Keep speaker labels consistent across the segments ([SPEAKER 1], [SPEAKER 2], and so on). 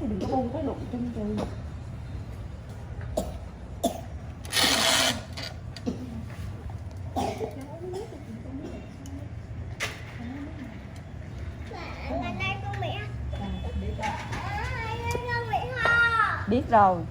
[SPEAKER 1] đừng có bu cái đụng chân trời. Biết rồi.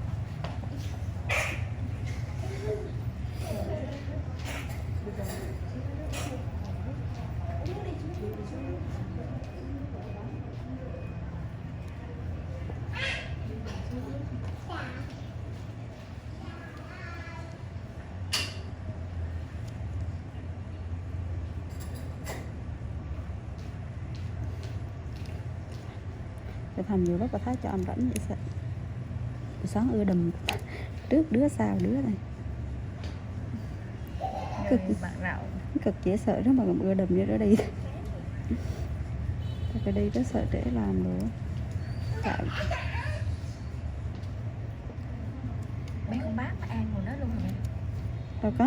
[SPEAKER 1] Cái thành nhiều lúc có thấy cho anh rảnh vậy sao? Sáng ưa đùm trước đứa sau đứa này. Cực dễ sợ đó mà còn ưa đùm như đó đi. Cái đi rất sợ trễ làm nữa. Chạy.
[SPEAKER 2] Mấy con bác mà An ngồi đó luôn hả?
[SPEAKER 1] Đâu có.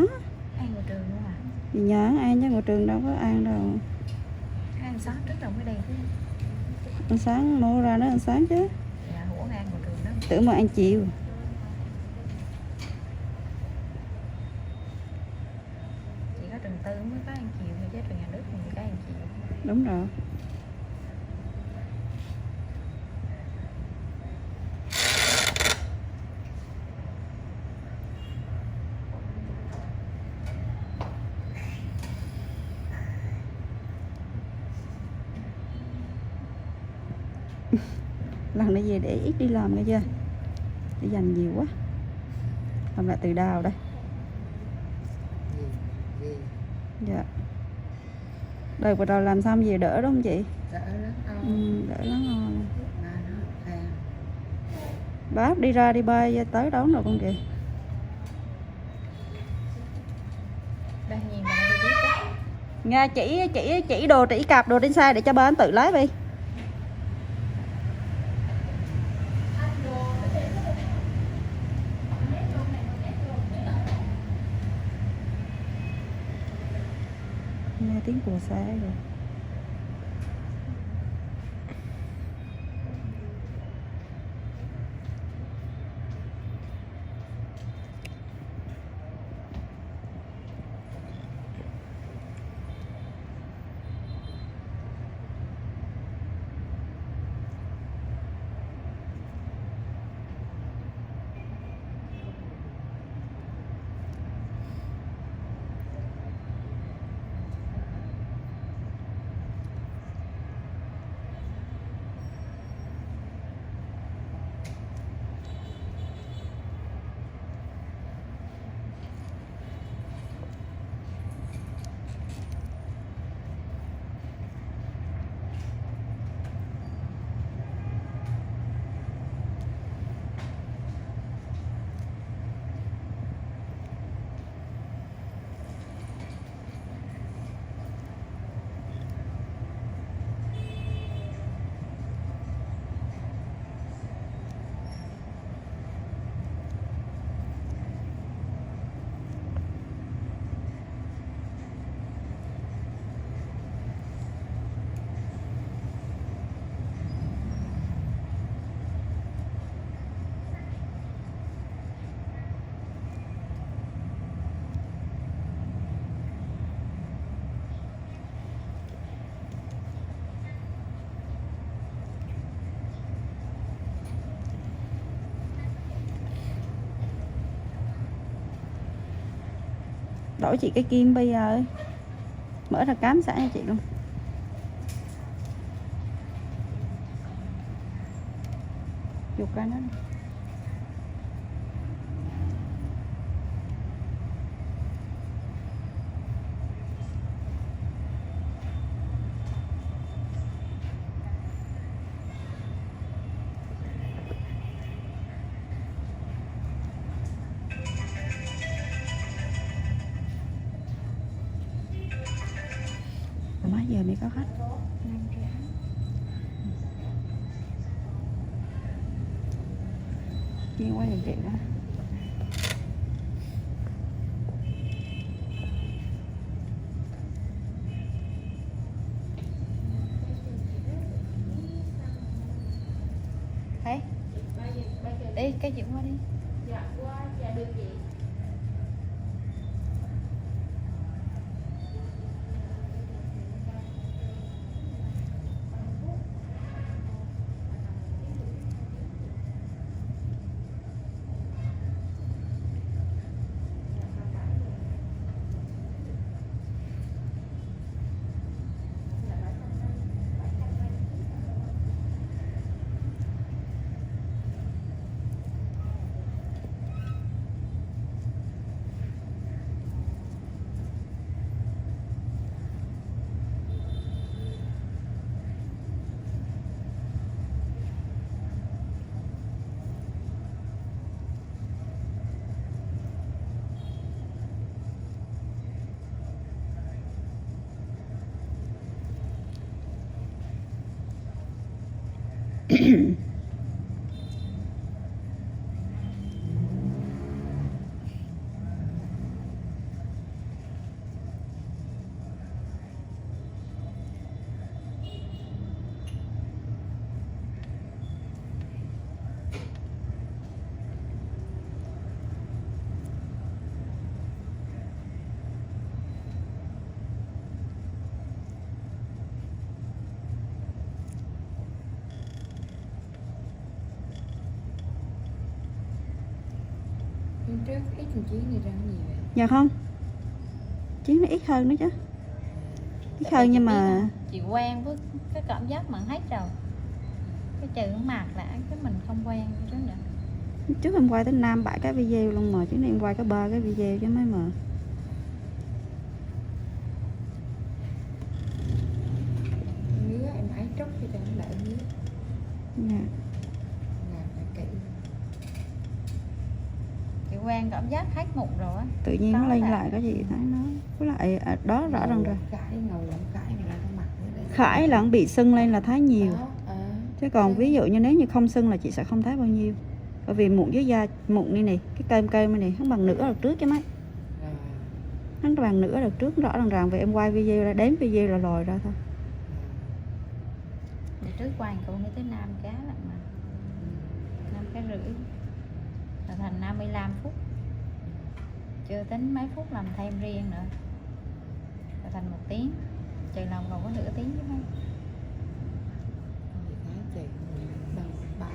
[SPEAKER 2] An ngồi trường luôn hả?
[SPEAKER 1] Gì nhớ An chứ ngồi trường đâu có An đâu.
[SPEAKER 2] An sáng trước đồng cái đèn chứ.
[SPEAKER 1] Ăn sáng mua ra nó ăn sáng chứ.
[SPEAKER 2] Dạ, hủa An ngồi trường đó.
[SPEAKER 1] Tưởng mà ăn chiều.
[SPEAKER 2] Chỉ có trường tư mới có ăn chiều thôi chứ trường nhà nước thì có ăn chiều.
[SPEAKER 1] Đúng rồi. Lần này về để ít đi làm nghe chưa, để dành nhiều quá, làm lại từ đầu đây. Dạ. Đời vừa rồi làm xong về đỡ đúng không chị?
[SPEAKER 2] Đỡ lắm.
[SPEAKER 1] Đỡ lắm ngon. Bác đi ra đi bay tới đón rồi con kìa. Nghe chỉ đồ chỉ cặp đồ trên xe để cho ba tự lái đi. Nghe tiếng của xe rồi. Đổi chị cái kim bây giờ ơi. Mở ra cám sẵn cho chị luôn. Dục ra nó. Mấy giờ mới có khách? Nghe quá nhiều chuyện đó. Thấy
[SPEAKER 2] Ê, cái chuyện qua đi.
[SPEAKER 3] Dạ qua, dạ được chị. Hôm trước ít thằng Chiến này ra nhiều vậy?
[SPEAKER 1] Dạ không, Chiến nó ít hơn nữa chứ. Ít hơn nhưng mà
[SPEAKER 2] chị quen với cái cảm giác mà hết rồi. Cái trừ mạc đã cái mình không quen chứ nữa.
[SPEAKER 1] trước em quay tới 5-7 cái video luôn mà, chứ em quay có 3 cái video chứ mấy mà.
[SPEAKER 3] Ngứa em hãy tróc cho nó đỡ ngứa.
[SPEAKER 1] Dạ.
[SPEAKER 3] Làm phải kỹ.
[SPEAKER 2] Chị quen cảm giác hết mụn rồi á.
[SPEAKER 1] Tự nhiên nó
[SPEAKER 2] Đó
[SPEAKER 1] lên
[SPEAKER 2] là-
[SPEAKER 1] lại cái gì thấy nó. Với lại đó rõ ràng rồi.
[SPEAKER 3] Khải ngầu lắm, Khải này là nó mặt nữa đây.
[SPEAKER 1] Khải là bị sưng lên là thấy nhiều.
[SPEAKER 3] Đó,
[SPEAKER 1] Chứ còn ví dụ như nếu như không sưng là chị sẽ không thấy bao nhiêu. Bởi vì mụn dưới da, mụn này nè, cái kem kem này không bằng nửa đợt trước chứ mấy. Hắn bằng nửa đợt trước rõ ràng vì em quay video ra, đếm video là lòi ra thôi.
[SPEAKER 2] Để trước quay cậu mới tới 5 cá lận mà. 5 cái rưỡi. Là thành 55 phút. Chưa tính mấy phút làm thêm riêng nữa. Là thành 1 tiếng. Trời lòng còn có nửa tiếng chứ mấy.
[SPEAKER 3] Chị đầu ba.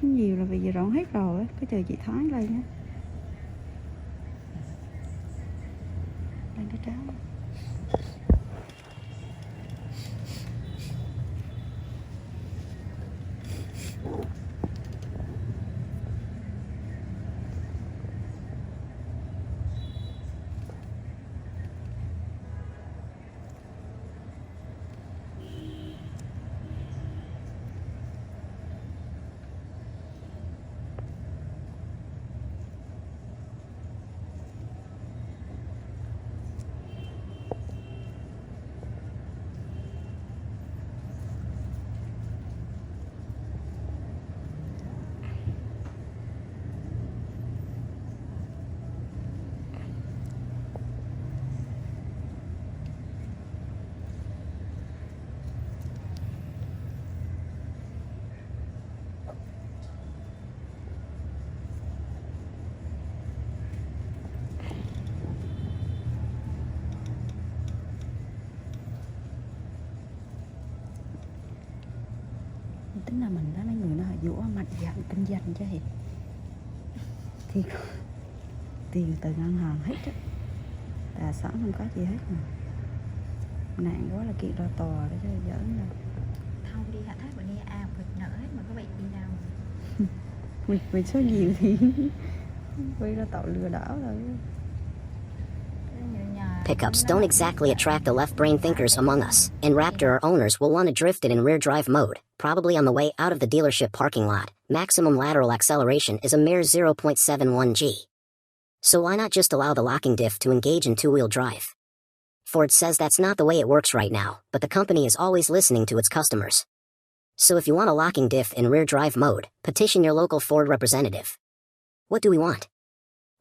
[SPEAKER 1] Nhiều là vì giờ rọn hết rồi á, cái chờ chị Thái lên á. Lên cái cháo. Tính là mình đó mấy người nó dũa mạnh dạn kinh doanh chứ hề. Thì tiền từ ngân hàng hết á, tài sản không có gì hết mà. Nạn quá là kiện ra tòa đó chứ giỡn đâu.
[SPEAKER 2] Không đi hả thấy bữa đi việc nợ hết mà có bị đi đâu.
[SPEAKER 1] Vì số nhiều thì quy ra tội lừa đảo rồi.
[SPEAKER 4] Pickups don't exactly attract the left-brain thinkers among us, and Raptor owners will want to drift it in rear drive mode, probably on the way out of the dealership parking lot. Maximum lateral acceleration is a mere 0.71 g. So why not just allow the locking diff to engage in two-wheel drive? Ford says that's not the way it works right now, but the company is always listening to its customers. So if you want a locking diff in rear drive mode, petition your local Ford representative. What do we want?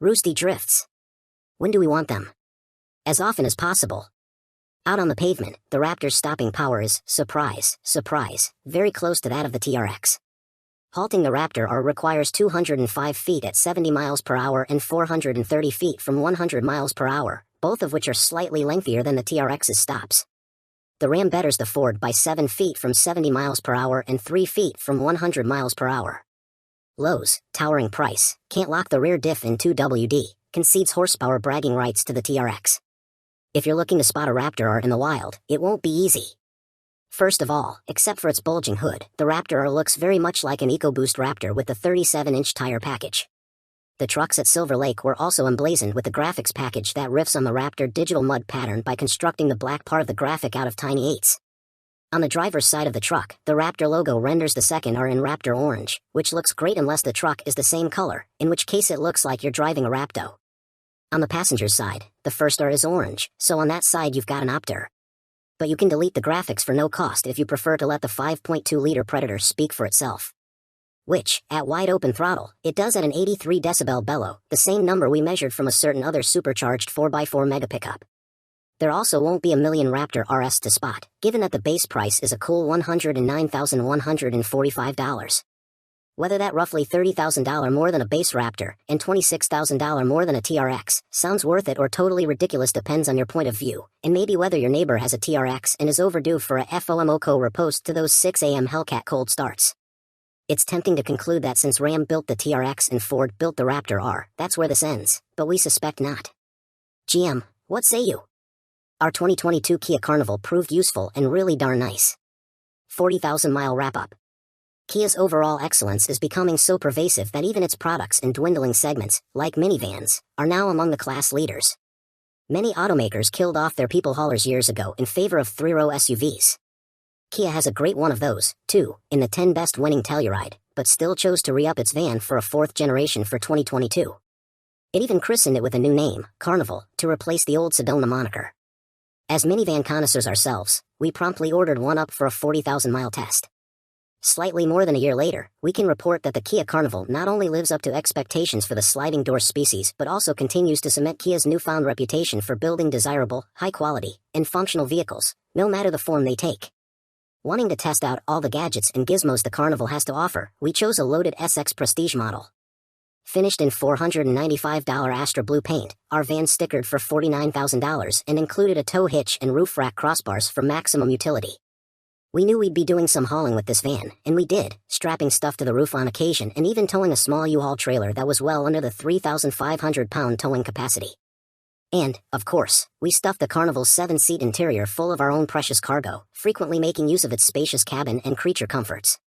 [SPEAKER 4] Roosty drifts. When do we want them? As often as possible. Out on the pavement, the Raptor's stopping power is, surprise, surprise, very close to that of the TRX. Halting the Raptor R requires 205 feet at 70 miles per hour and 430 feet from 100 miles per hour, both of which are slightly lengthier than the TRX's stops. The Ram betters the Ford by 7 feet from 70 miles per hour and 3 feet from 100 miles per hour. Lowe's, towering price, can't lock the rear diff in 2WD, concedes horsepower bragging rights to the TRX. If you're looking to spot a Raptor R in the wild, it won't be easy. First of all, except for its bulging hood, the Raptor R looks very much like an EcoBoost Raptor with the 37-inch tire package. The trucks at Silver Lake were also emblazoned with the graphics package that riffs on the Raptor digital mud pattern by constructing the black part of the graphic out of tiny 8s. On the driver's side of the truck, the Raptor logo renders the second R in Raptor orange, which looks great unless the truck is the same color, in which case it looks like you're driving a Rapto. On the passenger's side, the first R is orange, so on that side you've got an Opter. But you can delete the graphics for no cost if you prefer to let the 5.2-liter Predator speak for itself. Which, at wide open throttle, it does at an 83 decibel bellow, the same number we measured from a certain other supercharged 4x4 mega pickup. There also won't be a million Raptor RS to spot, given that the base price is a cool $109,145. Whether that roughly $30,000 more than a base Raptor and $26,000 more than a TRX sounds worth it or totally ridiculous depends on your point of view, and maybe whether your neighbor has a TRX and is overdue for a FOMOCO riposte to those 6 a.m. Hellcat cold starts. It's tempting to conclude that since Ram built the TRX and Ford built the Raptor R, that's where this ends, but we suspect not. GM, what say you? Our 2022 Kia Carnival proved useful and really darn nice. 40,000-mile wrap-up. Kia's overall excellence is becoming so pervasive that even its products in dwindling segments, like minivans, are now among the class leaders. Many automakers killed off their people haulers years ago in favor of 3-row SUVs. Kia has a great one of those, too, in the 10 Best winning Telluride, but still chose to re-up its van for a 4th generation for 2022. It even christened it with a new name, Carnival, to replace the old Sedona moniker. As minivan connoisseurs ourselves, we promptly ordered one up for a 40,000-mile test. Slightly more than a year later, we can report that the Kia Carnival not only lives up to expectations for the sliding door species but also continues to cement Kia's newfound reputation for building desirable, high-quality, and functional vehicles, no matter the form they take. Wanting to test out all the gadgets and gizmos the Carnival has to offer, we chose a loaded SX Prestige model. Finished in $495 Astra Blue paint, our van stickered for $49,000 and included a tow hitch and roof rack crossbars for maximum utility. We knew we'd be doing some hauling with this van, and we did, strapping stuff to the roof on occasion and even towing a small U-Haul trailer that was well under the 3,500-pound towing capacity. And, of course, we stuffed the Carnival's 7-seat interior full of our own precious cargo, frequently making use of its spacious cabin and creature comforts.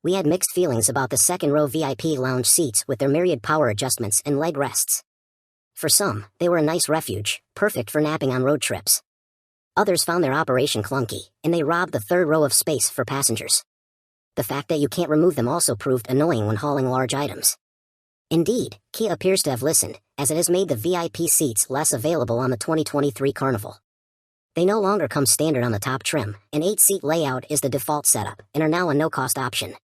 [SPEAKER 4] We had mixed feelings about the second-row VIP lounge seats with their myriad power adjustments and leg rests. For some, they were a nice refuge, perfect for napping on road trips. Others found their operation clunky, and they robbed the third row of space for passengers. The fact that you can't remove them also proved annoying when hauling large items. Indeed, Kia appears to have listened, as it has made the VIP seats less available on the 2023 Carnival. They no longer come standard on the top trim, an 8-seat layout is the default setup, and are now a no-cost option.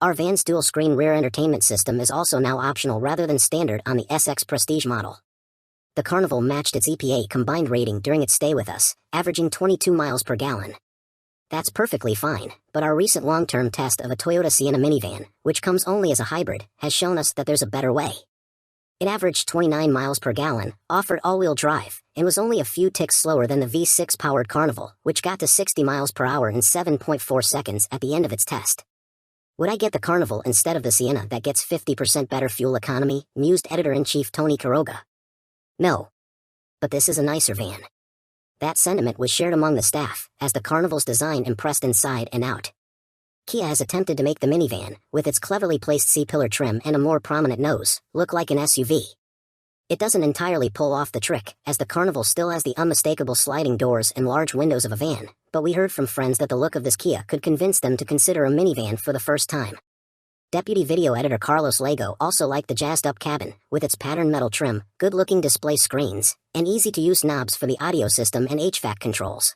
[SPEAKER 4] Our van's dual-screen rear entertainment system is also now optional rather than standard on the SX Prestige model. The Carnival matched its EPA combined rating during its stay with us, averaging 22 miles per gallon. That's perfectly fine, but our recent long-term test of a Toyota Sienna minivan, which comes only as a hybrid, has shown us that there's a better way. It averaged 29 miles per gallon, offered all-wheel drive, and was only a few ticks slower than the V6-powered Carnival, which got to 60 miles per hour in 7.4 seconds at the end of its test. Would I get the Carnival instead of the Sienna that gets 50% better fuel economy, mused editor-in-chief Tony Quiroga. No. But this is a nicer van. That sentiment was shared among the staff, as the Carnival's design impressed inside and out. Kia has attempted to make the minivan, with its cleverly placed C-pillar trim and a more prominent nose, look like an SUV. It doesn't entirely pull off the trick, as the Carnival still has the unmistakable sliding doors and large windows of a van, but we heard from friends that the look of this Kia could convince them to consider a minivan for the first time. Deputy video editor Carlos Lago also liked the jazzed-up cabin, with its patterned metal trim, good-looking display screens, and easy-to-use knobs for the audio system and HVAC controls.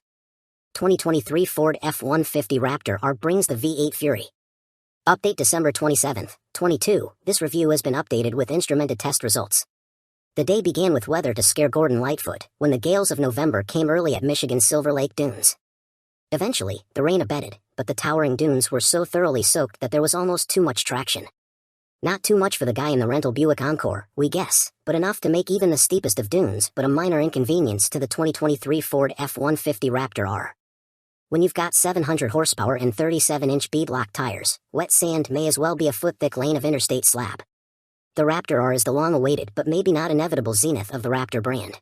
[SPEAKER 4] 2023 Ford F-150 Raptor R brings the V8 Fury. Update December 27, 22. This review has been updated with instrumented test results. The day began with weather to scare Gordon Lightfoot, when the gales of November came early at Michigan's Silver Lake dunes. Eventually, the rain abated, but the towering dunes were so thoroughly soaked that there was almost too much traction. Not too much for the guy in the rental Buick Encore, we guess, but enough to make even the steepest of dunes but a minor inconvenience to the 2023 Ford F-150 Raptor R. When you've got 700 horsepower and 37-inch B-block tires, wet sand may as well be a foot-thick lane of interstate slab. The Raptor R is the long-awaited but maybe not inevitable zenith of the Raptor brand.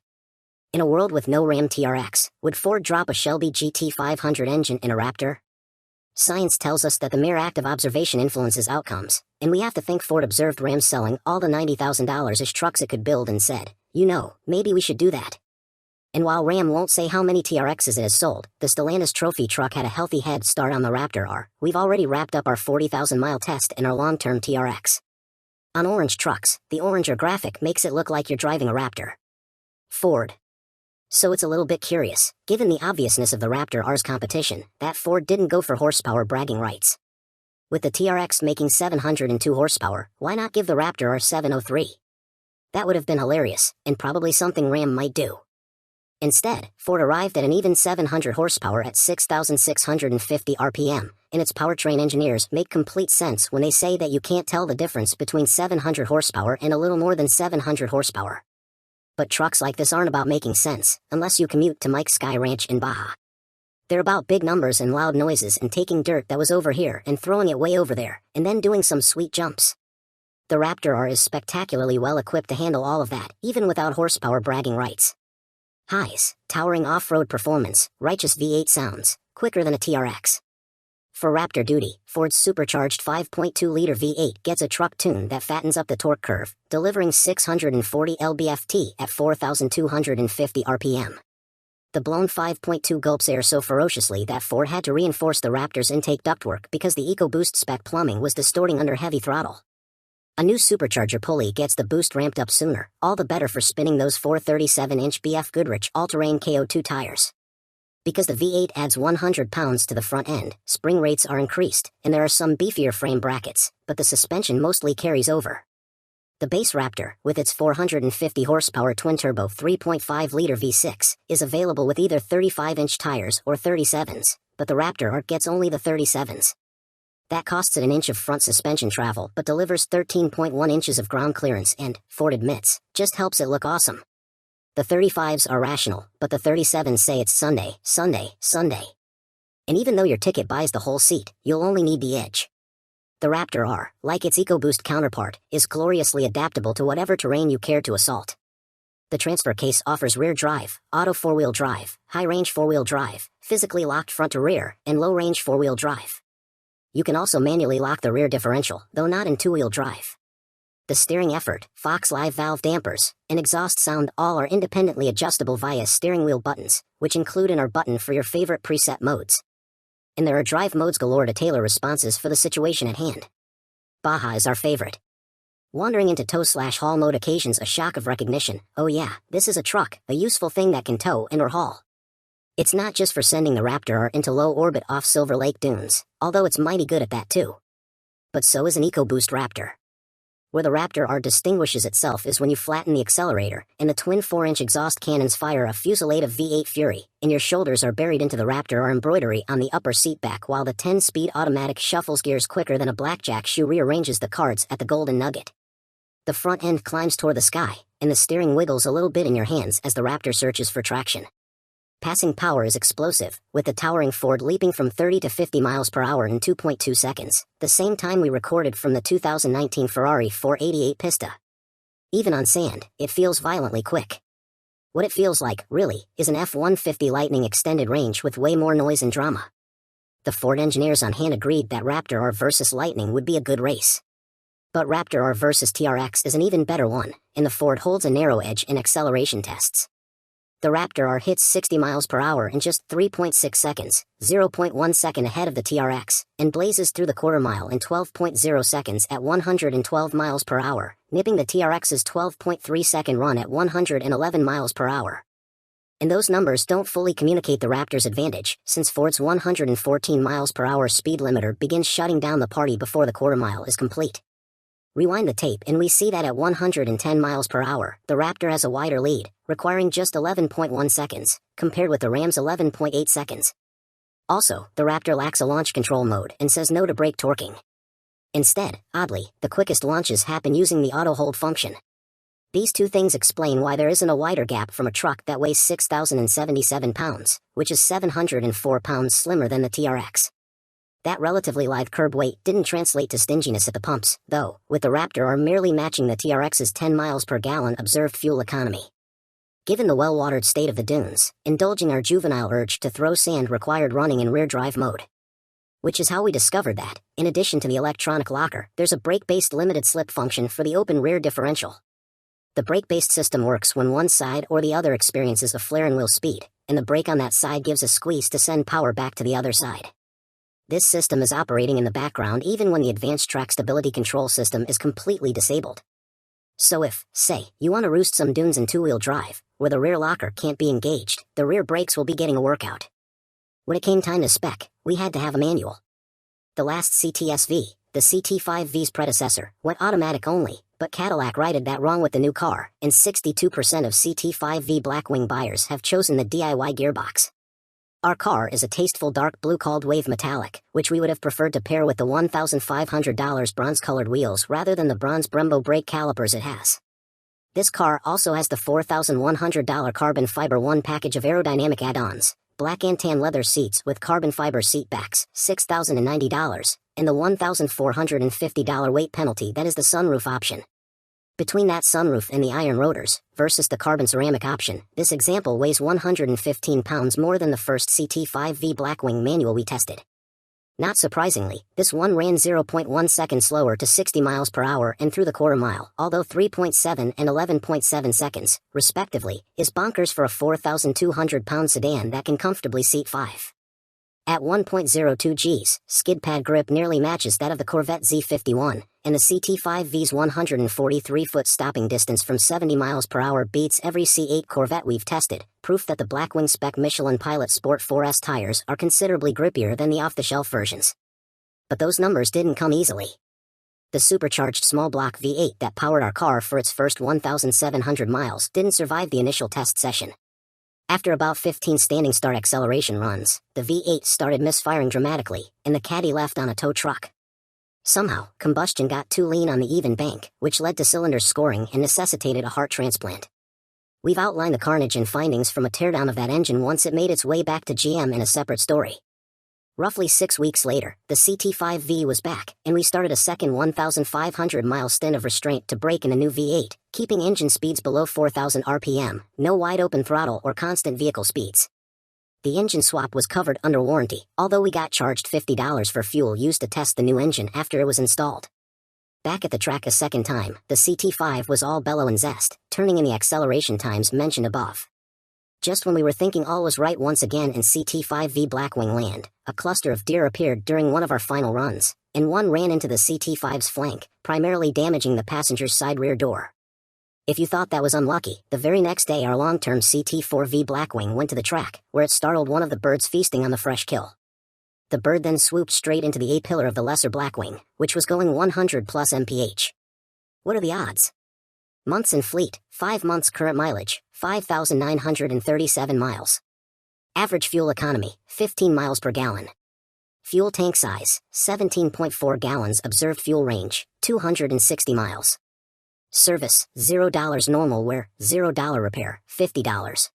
[SPEAKER 4] In a world with no Ram TRX, would Ford drop a Shelby GT500 engine in a Raptor? Science tells us that the mere act of observation influences outcomes, and we have to think Ford observed Ram selling all the $90,000-ish trucks it could build and said, you know, maybe we should do that. And while Ram won't say how many TRXs it has sold, the Stellantis trophy truck had a healthy head start on the Raptor R. We've already wrapped up our 40,000-mile test in our long-term TRX. On orange trucks, the oranger graphic makes it look like you're driving a Raptor. Ford. So it's a little bit curious, given the obviousness of the Raptor R's competition, that Ford didn't go for horsepower bragging rights. With the TRX making 702 horsepower, why not give the Raptor R 703? That would have been hilarious, and probably something Ram might do. Instead, Ford arrived at an even 700 horsepower at 6,650 RPM, and its powertrain engineers make complete sense when they say that you can't tell the difference between 700 horsepower and a little more than 700 horsepower. But trucks like this aren't about making sense, unless you commute to Mike's Sky Ranch in Baja. They're about big numbers and loud noises and taking dirt that was over here and throwing it way over there, and then doing some sweet jumps. The Raptor R is spectacularly well equipped to handle all of that, even without horsepower bragging rights. Highs, towering off-road performance, righteous V8 sounds, quicker than a TRX. For Raptor duty, Ford's supercharged 5.2-liter V8 gets a truck tune that fattens up the torque curve, delivering 640 lb-ft at 4,250 RPM. The blown 5.2 gulps air so ferociously that Ford had to reinforce the Raptor's intake ductwork because the EcoBoost spec plumbing was distorting under heavy throttle. A new supercharger pulley gets the boost ramped up sooner, all the better for spinning those 437-inch BF Goodrich all-terrain KO2 tires. Because the V8 adds 100 pounds to the front end, spring rates are increased, and there are some beefier frame brackets, but the suspension mostly carries over. The base Raptor, with its 450 horsepower twin-turbo 3.5-liter V6, is available with either 35-inch tires or 37s, but the Raptor R gets only the 37s. That costs it an inch of front suspension travel but delivers 13.1 inches of ground clearance and, Ford admits, just helps it look awesome. The 35s are rational, but the 37s say it's Sunday, Sunday, Sunday. And even though your ticket buys the whole seat, you'll only need the edge. The Raptor R, like its EcoBoost counterpart, is gloriously adaptable to whatever terrain you care to assault. The transfer case offers rear drive, auto four-wheel drive, high-range four-wheel drive, physically locked front to rear, and low-range four-wheel drive. You can also manually lock the rear differential, though not in two-wheel drive. The steering effort, Fox Live valve dampers, and exhaust sound all are independently adjustable via steering wheel buttons, which include an R button for your favorite preset modes. And there are drive modes galore to tailor responses for the situation at hand. Baja is our favorite. Wandering into tow/haul mode occasions a shock of recognition. Oh yeah, this is a truck, a useful thing that can tow and or haul. It's not just for sending the Raptor R into low orbit off Silver Lake dunes, although it's mighty good at that too. But so is an EcoBoost Raptor. Where the Raptor R distinguishes itself is when you flatten the accelerator, and the twin 4-inch exhaust cannons fire a fusillade of V8 fury, and your shoulders are buried into the Raptor R embroidery on the upper seat back while the 10-speed automatic shuffles gears quicker than a blackjack shoe rearranges the cards at the Golden Nugget. The front end climbs toward the sky, and the steering wiggles a little bit in your hands as the Raptor searches for traction. Passing power is explosive, with the towering Ford leaping from 30 to 50 miles per hour in 2.2 seconds, the same time we recorded from the 2019 Ferrari 488 Pista. Even on sand, it feels violently quick. What it feels like, really, is an F-150 Lightning extended range with way more noise and drama. The Ford engineers on hand agreed that Raptor R versus Lightning would be a good race. But Raptor R versus TRX is an even better one, and the Ford holds a narrow edge in acceleration tests. The Raptor R hits 60 miles per hour in just 3.6 seconds, 0.1 second ahead of the TRX, and blazes through the quarter mile in 12.0 seconds at 112 miles per hour, nipping the TRX's 12.3 second run at 111 miles per hour. And those numbers don't fully communicate the Raptor's advantage, since Ford's 114 miles per hour speed limiter begins shutting down the party before the quarter mile is complete. Rewind the tape and we see that at 110 miles per hour, the Raptor has a wider lead, requiring just 11.1 seconds, compared with the Ram's 11.8 seconds. Also, the Raptor lacks a launch control mode and says no to brake torquing. Instead, oddly, the quickest launches happen using the auto hold function. These two things explain why there isn't a wider gap from a truck that weighs 6,077 pounds, which is 704 pounds slimmer than the TRX. That relatively lithe curb weight didn't translate to stinginess at the pumps, though, with the Raptor are merely matching the TRX's 10 miles per gallon observed fuel economy. Given the well-watered state of the dunes, indulging our juvenile urge to throw sand required running in rear drive mode. Which is how we discovered that, in addition to the electronic locker, there's a brake-based limited slip function for the open rear differential. The brake-based system works when one side or the other experiences a flare in wheel speed, and the brake on that side gives a squeeze to send power back to the other side. This system is operating in the background even when the advanced track stability control system is completely disabled. So if, say, you want to roost some dunes in two-wheel drive, where the rear locker can't be engaged, the rear brakes will be getting a workout. When it came time to spec, we had to have a manual. The last CTSV, the CT5V's predecessor, went automatic only, but Cadillac righted that wrong with the new car, and 62% of CT5V Blackwing buyers have chosen the DIY gearbox. Our car is a tasteful dark blue called Wave Metallic, which we would have preferred to pair with the $1,500 bronze-colored wheels rather than the bronze Brembo brake calipers it has. This car also has the $4,100 carbon fiber 1 package of aerodynamic add-ons, black and tan leather seats with carbon fiber seat backs, $6,090, and the $1,450 weight penalty that is the sunroof option. Between that sunroof and the iron rotors, versus the carbon ceramic option, this example weighs 115 pounds more than the first CT5V Blackwing manual we tested. Not surprisingly, this one ran 0.1 seconds slower to 60 miles per hour and through the quarter mile, although 3.7 and 11.7 seconds, respectively, is bonkers for a 4,200-pound sedan that can comfortably seat 5. At 1.02 Gs, skid pad grip nearly matches that of the Corvette Z51, and the CT5V's 143-foot stopping distance from 70 miles per hour beats every C8 Corvette we've tested, proof that the Blackwing spec Michelin Pilot Sport 4S tires are considerably grippier than the off-the-shelf versions. But those numbers didn't come easily. The supercharged small block V8 that powered our car for its first 1,700 miles didn't survive the initial test session. After about 15 standing start acceleration runs, the V8 started misfiring dramatically, and the caddy left on a tow truck. Somehow, combustion got too lean on the even bank, which led to cylinders scoring and necessitated a heart transplant. We've outlined the carnage and findings from a teardown of that engine once it made its way back to GM in a separate story. Roughly 6 weeks later, the CT5V was back, and we started a second 1,500-mile stint of restraint to brake in a new V8, keeping engine speeds below 4,000 RPM, no wide-open throttle or constant vehicle speeds. The engine swap was covered under warranty, although we got charged $50 for fuel used to test the new engine after it was installed. Back at the track a second time, the CT5 was all bellow and zest, turning in the acceleration times mentioned above. Just when we were thinking all was right once again in CT5V Blackwing land, a cluster of deer appeared during one of our final runs, and one ran into the CT5's flank, primarily damaging the passenger's side rear door. If you thought that was unlucky, the very next day our long-term CT4V Blackwing went to the track, where it startled one of the birds feasting on the fresh kill. The bird then swooped straight into the A-pillar of the lesser Blackwing, which was going 100 plus mph. What are the odds? Months in fleet, 5 months current mileage, 5,937 miles. Average fuel economy, 15 miles per gallon. Fuel tank size, 17.4 gallons. Observed fuel range, 260 miles. Service, $0 normal wear, $0 repair, $50.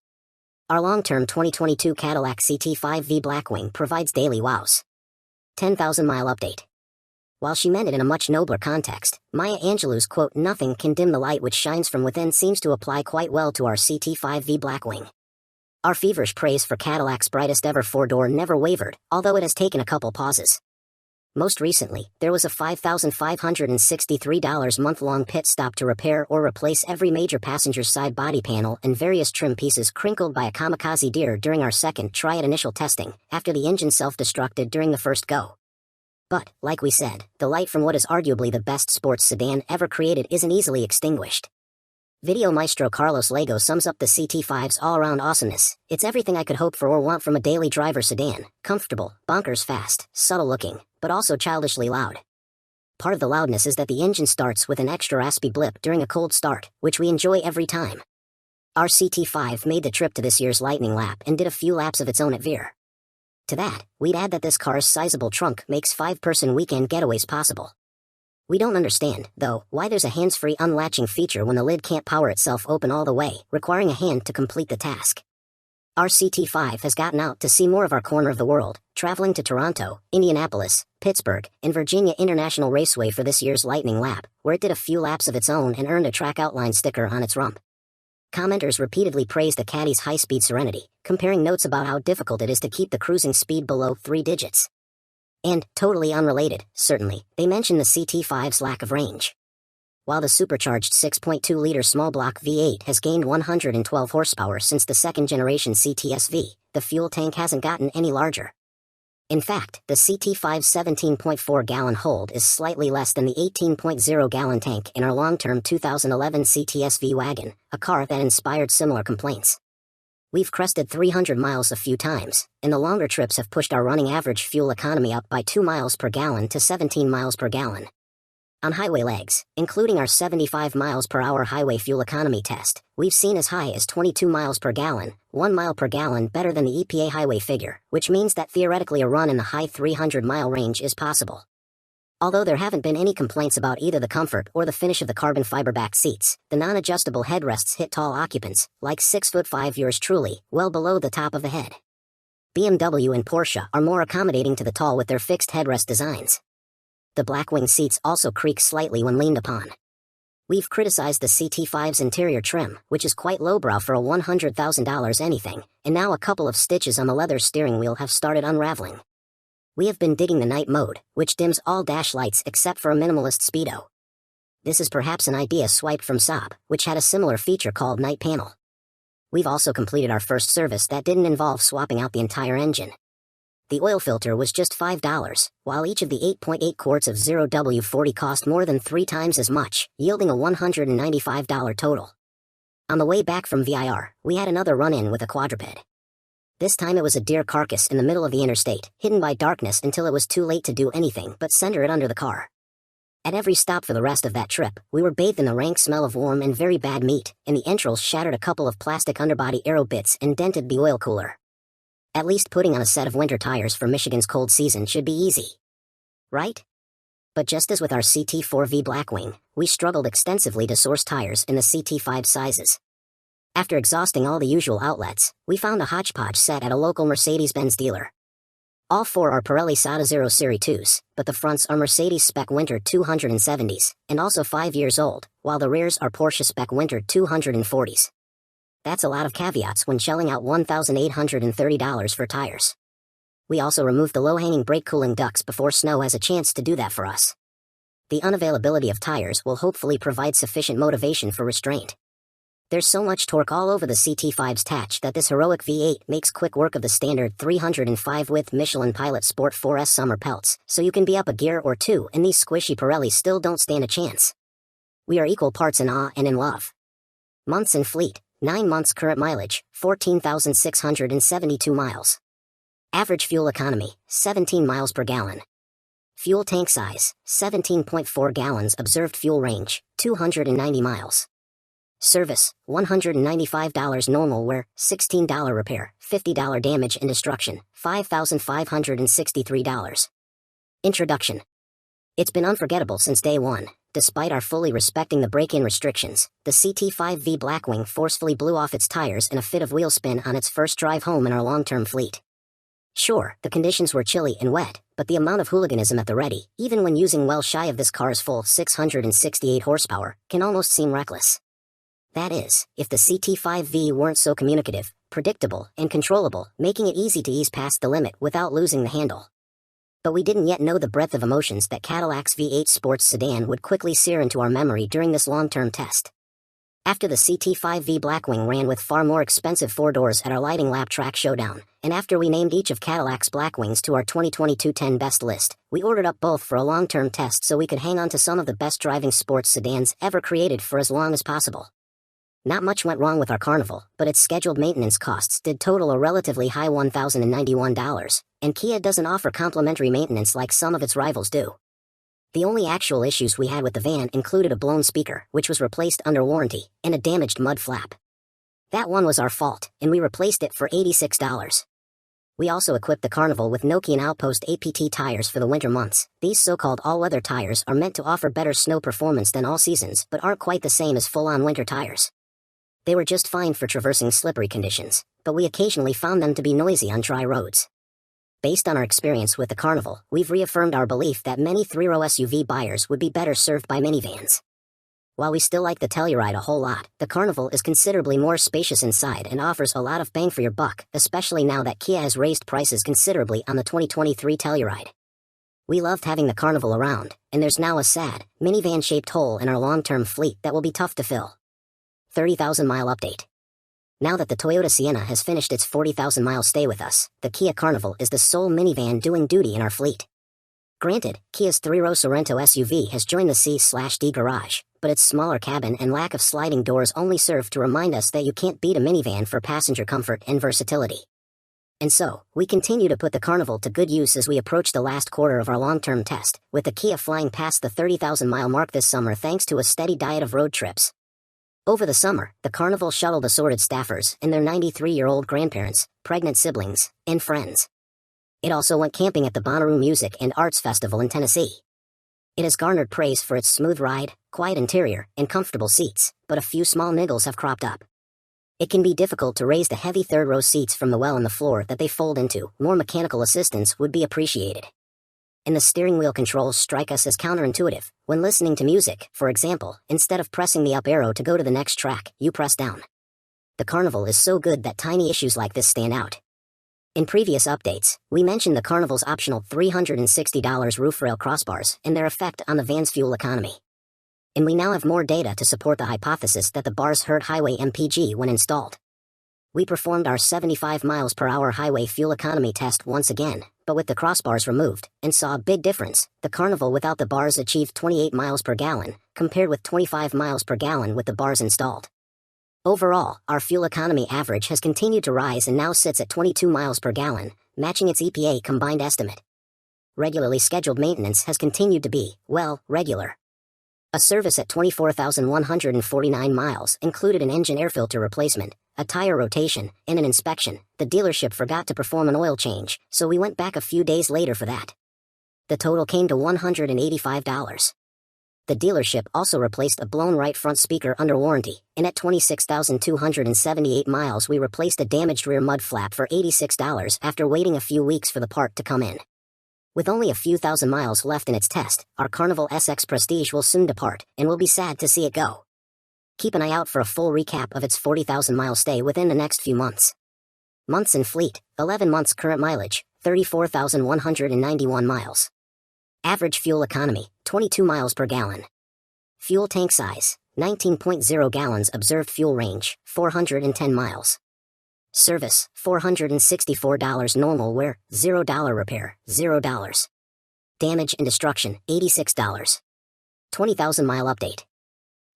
[SPEAKER 4] Our long-term 2022 Cadillac CT5V Blackwing provides daily wows. 10,000-mile update. While she meant it in a much nobler context, Maya Angelou's quote, "Nothing can dim the light which shines from within," seems to apply quite well to our CT5V Blackwing. Our feverish praise for Cadillac's brightest ever four-door never wavered, although it has taken a couple pauses. Most recently, there was a $5,563 month-long pit stop to repair or replace every major passenger's side body panel and various trim pieces crinkled by a kamikaze deer during our second try at initial testing, after the engine self-destructed during the first go. But, like we said, the light from what is arguably the best sports sedan ever created isn't easily extinguished. Video maestro Carlos Lago sums up the CT5's all-around awesomeness. It's everything I could hope for or want from a daily driver sedan: comfortable, bonkers fast, subtle-looking, but also childishly loud. Part of the loudness is that the engine starts with an extra raspy blip during a cold start, which we enjoy every time. Our CT5 made the trip to this year's Lightning Lap and did a few laps of its own at Veer. To that, we'd add that this car's sizable trunk makes 5-person weekend getaways possible. We don't understand, though, why there's a hands-free unlatching feature when the lid can't power itself open all the way, requiring a hand to complete the task. Our CT5 has gotten out to see more of our corner of the world, traveling to Toronto, Indianapolis, Pittsburgh, and Virginia International Raceway for this year's Lightning Lap, where it did a few laps of its own and earned a track outline sticker on its rump. Commenters repeatedly praised the Caddy's high-speed serenity, comparing notes about how difficult it is to keep the cruising speed below 3 digits. And, totally unrelated, certainly, they mentioned the CT5's lack of range. While the supercharged 6.2-liter small-block V8 has gained 112 horsepower since the second-generation CTSV, the fuel tank hasn't gotten any larger. In fact, the CT5's 17.4-gallon hold is slightly less than the 18.0-gallon tank in our long-term 2011 CTSV wagon, a car that inspired similar complaints. We've crested 300 miles a few times, and the longer trips have pushed our running average fuel economy up by 2 miles per gallon to 17 miles per gallon. On highway legs, including our 75 miles per hour highway fuel economy test, we've seen as high as 22 miles per gallon, 1 mile per gallon better than the EPA highway figure, which means that theoretically a run in the high 300-mile range is possible. Although there haven't been any complaints about either the comfort or the finish of the carbon fiber back seats, the non-adjustable headrests hit tall occupants, like 6'5" yours truly, well below the top of the head. BMW and Porsche are more accommodating to the tall with their fixed headrest designs. The Blackwing seats also creak slightly when leaned upon. We've criticized the CT5's interior trim, which is quite lowbrow for a $100,000 anything, and now a couple of stitches on the leather steering wheel have started unraveling. We have been digging the night mode, which dims all dash lights except for a minimalist speedo. This is perhaps an idea swiped from Saab, which had a similar feature called Night Panel. We've also completed our first service that didn't involve swapping out the entire engine. The oil filter was just $5, while each of the 8.8 quarts of 0W40 cost more than 3 times as much, yielding a $195 total. On the way back from VIR, we had another run-in with a quadruped. This time it was a deer carcass in the middle of the interstate, hidden by darkness until it was too late to do anything but center it under the car. At every stop for the rest of that trip, we were bathed in the rank smell of warm and very bad meat, and the entrails shattered a couple of plastic underbody aero bits and dented the oil cooler. At least putting on a set of winter tires for Michigan's cold season should be easy. Right? But just as with our CT4V Blackwing, we struggled extensively to source tires in the CT5 sizes. After exhausting all the usual outlets, we found a hodgepodge set at a local Mercedes-Benz dealer. All 4 are Pirelli Sada Zero Series 2s, but the fronts are Mercedes Spec Winter 270s, and also 5 years old, while the rears are Porsche Spec Winter 240s. That's a lot of caveats when shelling out $1,830 for tires. We also removed the low-hanging brake cooling ducts before snow has a chance to do that for us. The unavailability of tires will hopefully provide sufficient motivation for restraint. There's so much torque all over the CT5's tatch that this heroic V8 makes quick work of the standard 305 width Michelin Pilot Sport 4S summer pelts, so you can be up a gear or 2 and these squishy Pirellis still don't stand a chance. We are equal parts in awe and in love. Months in fleet, 9 months current mileage, 14,672 miles. Average fuel economy, 17 miles per gallon. Fuel tank size, 17.4 gallons. Observed fuel range, 290 miles. Service, $195 normal wear, $16 repair, $50 damage and destruction, $5,563. Introduction. It's been unforgettable since day one. Despite our fully respecting the break-in restrictions, the CT5V Blackwing forcefully blew off its tires in a fit of wheel spin on its first drive home in our long-term fleet. Sure, the conditions were chilly and wet, but the amount of hooliganism at the ready, even when using well shy of this car's full 668 horsepower, can almost seem reckless. That is, if the CT5V weren't so communicative, predictable, and controllable, making it easy to ease past the limit without losing the handle. But we didn't yet know the breadth of emotions that Cadillac's V8 sports sedan would quickly sear into our memory during this long-term test. After the CT5V Blackwing ran with far more expensive 4 doors at our Lighting Lap Track Showdown, and after we named each of Cadillac's Blackwings to our 2022 10 Best list, we ordered up both for a long-term test so we could hang on to some of the best driving sports sedans ever created for as long as possible. Not much went wrong with our Carnival, but its scheduled maintenance costs did total a relatively high $1,091, and Kia doesn't offer complimentary maintenance like some of its rivals do. The only actual issues we had with the van included a blown speaker, which was replaced under warranty, and a damaged mud flap. That one was our fault, and we replaced it for $86. We also equipped the Carnival with Nokian Outpost APT tires for the winter months. These so-called all-weather tires are meant to offer better snow performance than all seasons, but aren't quite the same as full-on winter tires. They were just fine for traversing slippery conditions, but we occasionally found them to be noisy on dry roads. Based on our experience with the Carnival, we've reaffirmed our belief that many three-row SUV buyers would be better served by minivans. While we still like the Telluride a whole lot, the Carnival is considerably more spacious inside and offers a lot of bang for your buck, especially now that Kia has raised prices considerably on the 2023 Telluride. We loved having the Carnival around, and there's now a sad, minivan-shaped hole in our long-term fleet that will be tough to fill. 30,000-mile update. Now that the Toyota Sienna has finished its 40,000-mile stay with us, the Kia Carnival is the sole minivan doing duty in our fleet. Granted, Kia's three-row Sorento SUV has joined the C/D garage, but its smaller cabin and lack of sliding doors only serve to remind us that you can't beat a minivan for passenger comfort and versatility. And so, we continue to put the Carnival to good use as we approach the last quarter of our long-term test, with the Kia flying past the 30,000-mile mark this summer thanks to a steady diet of road trips. Over the summer, the Carnival shuttled assorted staffers and their 93-year-old grandparents, pregnant siblings, and friends. It also went camping at the Bonnaroo Music and Arts Festival in Tennessee. It has garnered praise for its smooth ride, quiet interior, and comfortable seats, but a few small niggles have cropped up. It can be difficult to raise the heavy third-row seats from the well on the floor that they fold into. More mechanical assistance would be appreciated. And the steering wheel controls strike us as counterintuitive. When listening to music, for example, instead of pressing the up arrow to go to the next track, you press down. The Carnival is so good that tiny issues like this stand out. In previous updates, we mentioned the Carnival's optional $360 roof rail crossbars and their effect on the van's fuel economy. And we now have more data to support the hypothesis that the bars hurt highway MPG when installed. We performed our 75 miles per hour highway fuel economy test once again, but with the crossbars removed, and saw a big difference. The Carnival without the bars achieved 28 miles per gallon, compared with 25 miles per gallon with the bars installed. Overall, our fuel economy average has continued to rise and now sits at 22 miles per gallon, matching its EPA combined estimate. Regularly scheduled maintenance has continued to be, well, regular. A service at 24,149 miles included an engine air filter replacement, a tire rotation, and an inspection. The dealership forgot to perform an oil change, so we went back a few days later for that. The total came to $185. The dealership also replaced a blown right front speaker under warranty, and at 26,278 miles we replaced a damaged rear mud flap for $86 after waiting a few weeks for the part to come in. With only a few thousand miles left in its test, our Carnival SX Prestige will soon depart, and we'll be sad to see it go. Keep an eye out for a full recap of its 40,000-mile stay within the next few months. Months in fleet, 11 months current mileage, 34,191 miles. Average fuel economy, 22 miles per gallon. Fuel tank size, 19.0 gallons. Observed fuel range, 410 miles. Service, $464 normal wear, $0 repair, $0. Damage and destruction, $86. 20,000-mile update.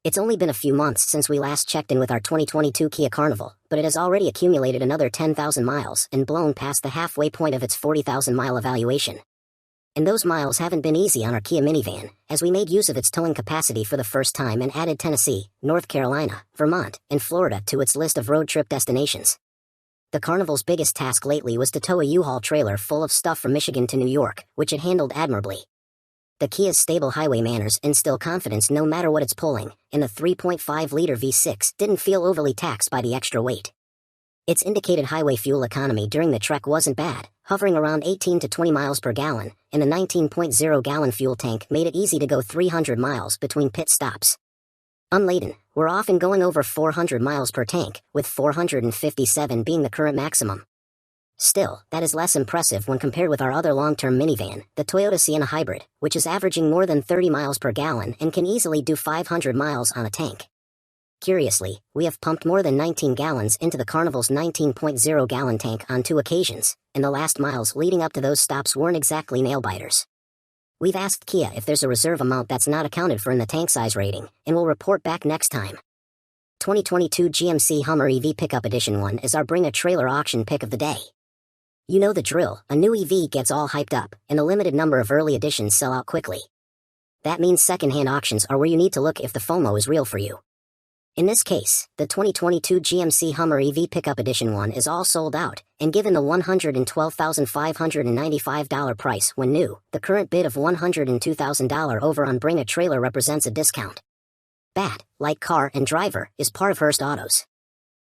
[SPEAKER 4] It's only been a few months since we last checked in with our 2022 Kia Carnival, but it has already accumulated another 10,000 miles and blown past the halfway point of its 40,000-mile evaluation. And those miles haven't been easy on our Kia minivan, as we made use of its towing capacity for the first time and added Tennessee, North Carolina, Vermont, and Florida to its list of road trip destinations. The Carnival's biggest task lately was to tow a U-Haul trailer full of stuff from Michigan to New York, which it handled admirably. The Kia's stable highway manners instill confidence no matter what it's pulling, and the 3.5-liter V6 didn't feel overly taxed by the extra weight. Its indicated highway fuel economy during the trek wasn't bad, hovering around 18 to 20 miles per gallon, and the 19.0-gallon fuel tank made it easy to go 300 miles between pit stops. Unladen, we're often going over 400 miles per tank, with 457 being the current maximum. Still, that is less impressive when compared with our other long-term minivan, the Toyota Sienna Hybrid, which is averaging more than 30 miles per gallon and can easily do 500 miles on a tank. Curiously, we have pumped more than 19 gallons into the Carnival's 19.0-gallon tank on 2 occasions, and the last miles leading up to those stops weren't exactly nail-biters. We've asked Kia if there's a reserve amount that's not accounted for in the tank size rating, and we'll report back next time. 2022 GMC Hummer EV Pickup Edition 1 is our Bring a Trailer auction pick of the day. You know the drill, a new EV gets all hyped up, and a limited number of early editions sell out quickly. That means second-hand auctions are where you need to look if the FOMO is real for you. In this case, the 2022 GMC Hummer EV Pickup Edition 1 is all sold out, and given the $112,595 price when new, the current bid of $102,000 over on Bring a Trailer represents a discount. Bad, like car and driver, is part of Hearst Autos.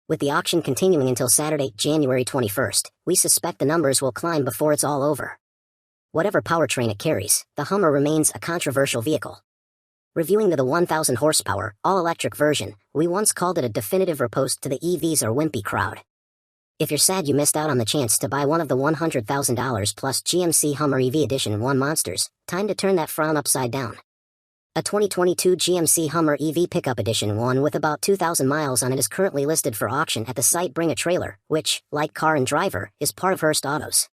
[SPEAKER 4] With the auction continuing until Saturday, January 21st, we suspect the numbers will climb before it's all over. Whatever powertrain it carries, the Hummer remains a controversial vehicle. Reviewing the 1,000 horsepower, all-electric version, we once called it a definitive riposte to the EVs or wimpy crowd. If you're sad you missed out on the chance to buy one of the $100,000 plus GMC Hummer EV Edition 1 monsters, time to turn that frown upside down. A 2022 GMC Hummer EV Pickup Edition 1 with about 2,000 miles on it is currently listed for auction at the site Bring a Trailer, which, like car and driver, is part of Hearst Autos.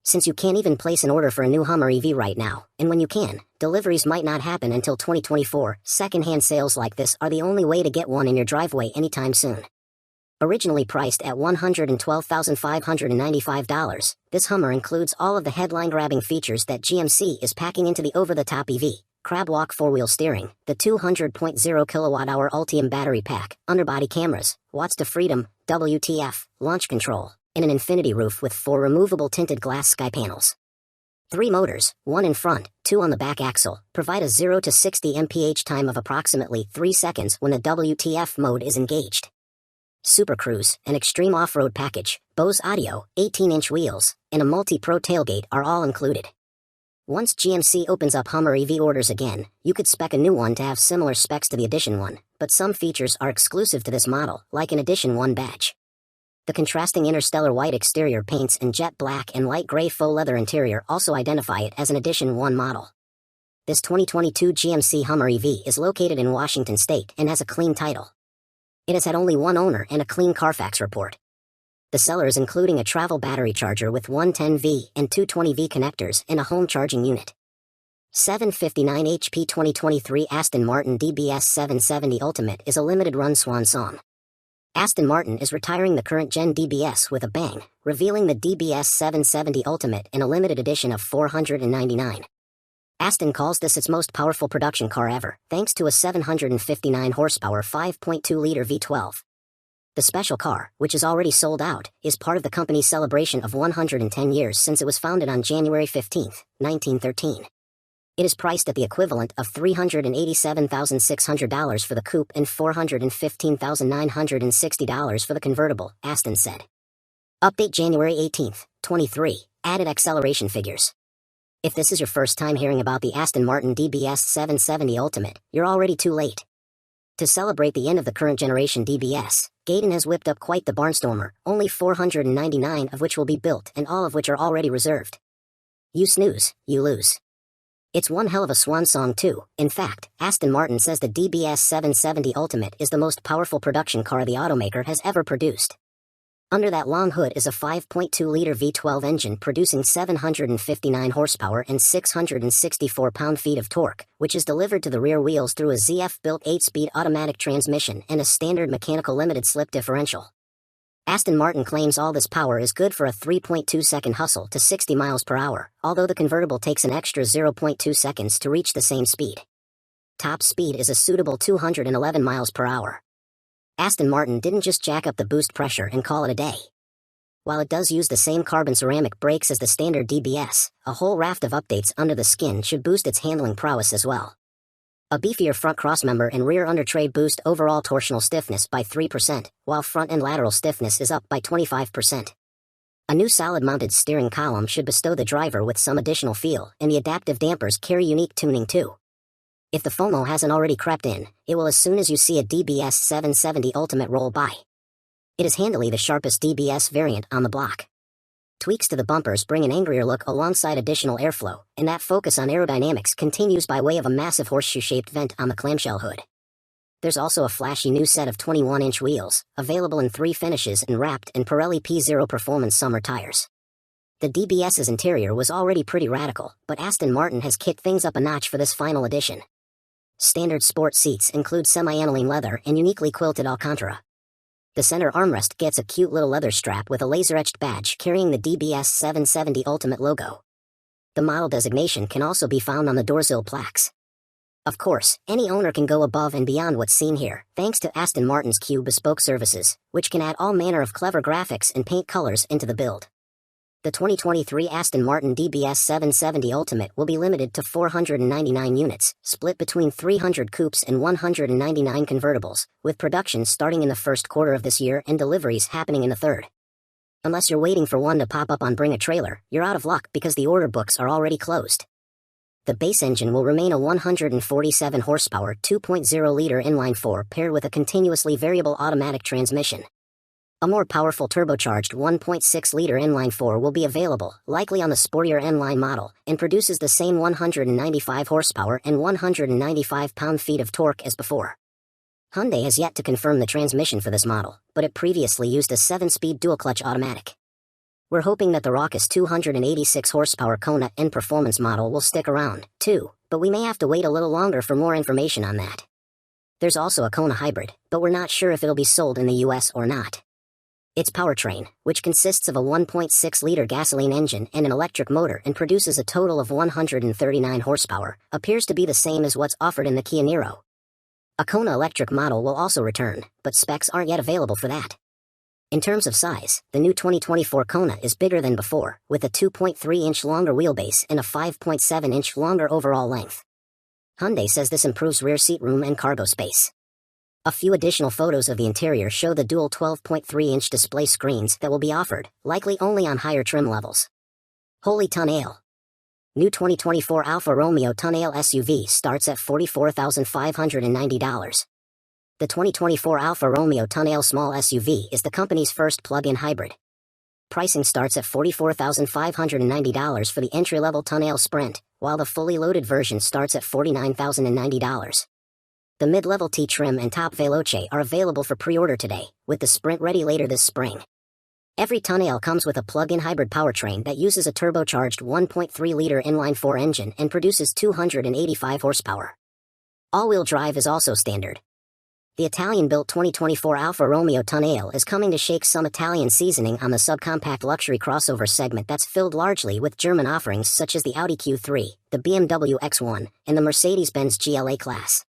[SPEAKER 4] Since you can't even place an order for a new Hummer EV right now, and when you can, deliveries might not happen until 2024, second-hand sales like this are the only way to get one in your driveway anytime soon. Originally priced at $112,595, this Hummer includes all of the headline-grabbing features that GMC is packing into the over-the-top EV. Crab walk four-wheel steering, the 200.0 kWh Ultium battery pack, underbody cameras, watts to freedom, WTF, launch control, and an infinity roof with 4 removable tinted glass sky panels. 3 motors, 1 in front, 2 on the back axle, provide a 0 to 60 mph time of approximately 3 seconds when the WTF mode is engaged. Super Cruise, an extreme off-road package, Bose audio, 18-inch wheels, and a multi-pro tailgate are all included. Once GMC opens up Hummer EV orders again, you could spec a new one to have similar specs to the Edition 1, but some features are exclusive to this model, like an Edition 1 badge. The contrasting interstellar white exterior paints and jet black and light gray faux leather interior also identify it as an Edition 1 model. This 2022 GMC Hummer EV is located in Washington State and has a clean title. It has had only one owner and a clean Carfax report. The seller is including a travel battery charger with 110V and 220V connectors and a home charging unit. 759 HP 2023 Aston Martin DBS 770 Ultimate is a limited run swan song. Aston Martin is retiring the current gen DBS with a bang, revealing the DBS 770 Ultimate in a limited edition of 499. Aston calls this its most powerful production car ever, thanks to a 759 horsepower 5.2-liter V12. The special car, which is already sold out, is part of the company's celebration of 110 years since it was founded on January 15, 1913. It is priced at the equivalent of $387,600 for the coupe and $415,960 for the convertible, Aston said. Update January 18, 23, added acceleration figures. If this is your first time hearing about the Aston Martin DBS 770 Ultimate, you're already too late. To celebrate the end of the current generation DBS, Gaydon has whipped up quite the barnstormer, only 499 of which will be built and all of which are already reserved. You snooze, you lose. It's one hell of a swan song too. In fact, Aston Martin says the DBS 770 Ultimate is the most powerful production car the automaker has ever produced. Under that long hood is a 5.2-liter V12 engine producing 759 horsepower and 664 pound-feet of torque, which is delivered to the rear wheels through a ZF-built 8-speed automatic transmission and a standard mechanical limited-slip differential. Aston Martin claims all this power is good for a 3.2-second hustle to 60 miles per hour, although the convertible takes an extra 0.2 seconds to reach the same speed. Top speed is a suitable 211 miles per hour. Aston Martin didn't just jack up the boost pressure and call it a day. While it does use the same carbon ceramic brakes as the standard DBS, a whole raft of updates under the skin should boost its handling prowess as well. A beefier front crossmember and rear undertray boost overall torsional stiffness by 3%, while front and lateral stiffness is up by 25%. A new solid-mounted steering column should bestow the driver with some additional feel, and the adaptive dampers carry unique tuning too. If the FOMO hasn't already crept in, it will as soon as you see a DBS 770 Ultimate roll by. It is handily the sharpest DBS variant on the block. Tweaks to the bumpers bring an angrier look alongside additional airflow, and that focus on aerodynamics continues by way of a massive horseshoe-shaped vent on the clamshell hood. There's also a flashy new set of 21-inch wheels, available in 3 finishes and wrapped in Pirelli P0 Performance summer tires. The DBS's interior was already pretty radical, but Aston Martin has kicked things up a notch for this final edition. Standard sport seats include semi-aniline leather and uniquely quilted Alcantara. The center armrest gets a cute little leather strap with a laser-etched badge carrying the DBS 770 Ultimate logo. The model designation can also be found on the door sill plaques. Of course, any owner can go above and beyond what's seen here, thanks to Aston Martin's Q bespoke services, which can add all manner of clever graphics and paint colors into the build. The 2023 Aston Martin DBS 770 Ultimate will be limited to 499 units, split between 300 coupes and 199 convertibles, with production starting in the first quarter of this year and deliveries happening in the third. Unless you're waiting for one to pop up on Bring a Trailer, you're out of luck because the order books are already closed. The base engine will remain a 147 horsepower 2.0-liter inline-4 paired with a continuously variable automatic transmission. A more powerful turbocharged 1.6-liter inline-4 will be available, likely on the sportier N-line model, and produces the same 195 horsepower and 195 pound-feet of torque as before. Hyundai has yet to confirm the transmission for this model, but it previously used a 7-speed dual-clutch automatic. We're hoping that the raucous 286 horsepower Kona N performance model will stick around, too, but we may have to wait a little longer for more information on that. There's also a Kona hybrid, but we're not sure if it'll be sold in the US or not. Its powertrain, which consists of a 1.6-liter gasoline engine and an electric motor and produces a total of 139 horsepower, appears to be the same as what's offered in the Kia Niro. A Kona electric model will also return, but specs aren't yet available for that. In terms of size, the new 2024 Kona is bigger than before, with a 2.3-inch longer wheelbase and a 5.7-inch longer overall length. Hyundai says this improves rear seat room and cargo space. A few additional photos of the interior show the dual 12.3-inch display screens that will be offered, likely only on higher trim levels. Holy Tonale. New 2024 Alfa Romeo Tonale SUV starts at $44,590. The 2024 Alfa Romeo Tonale small SUV is the company's first plug-in hybrid. Pricing starts at $44,590 for the entry-level Tonale Sprint, while the fully loaded version starts at $49,090. The mid-level T trim and top Veloce are available for pre-order today, with the Sprint ready later this spring. Every Tonale comes with a plug-in hybrid powertrain that uses a turbocharged 1.3-liter inline-4 engine and produces 285 horsepower. All-wheel drive is also standard. The Italian-built 2024 Alfa Romeo Tonale is coming to shake some Italian seasoning on the subcompact luxury crossover segment that's filled largely with German offerings such as the Audi Q3, the BMW X1, and the Mercedes-Benz GLA class.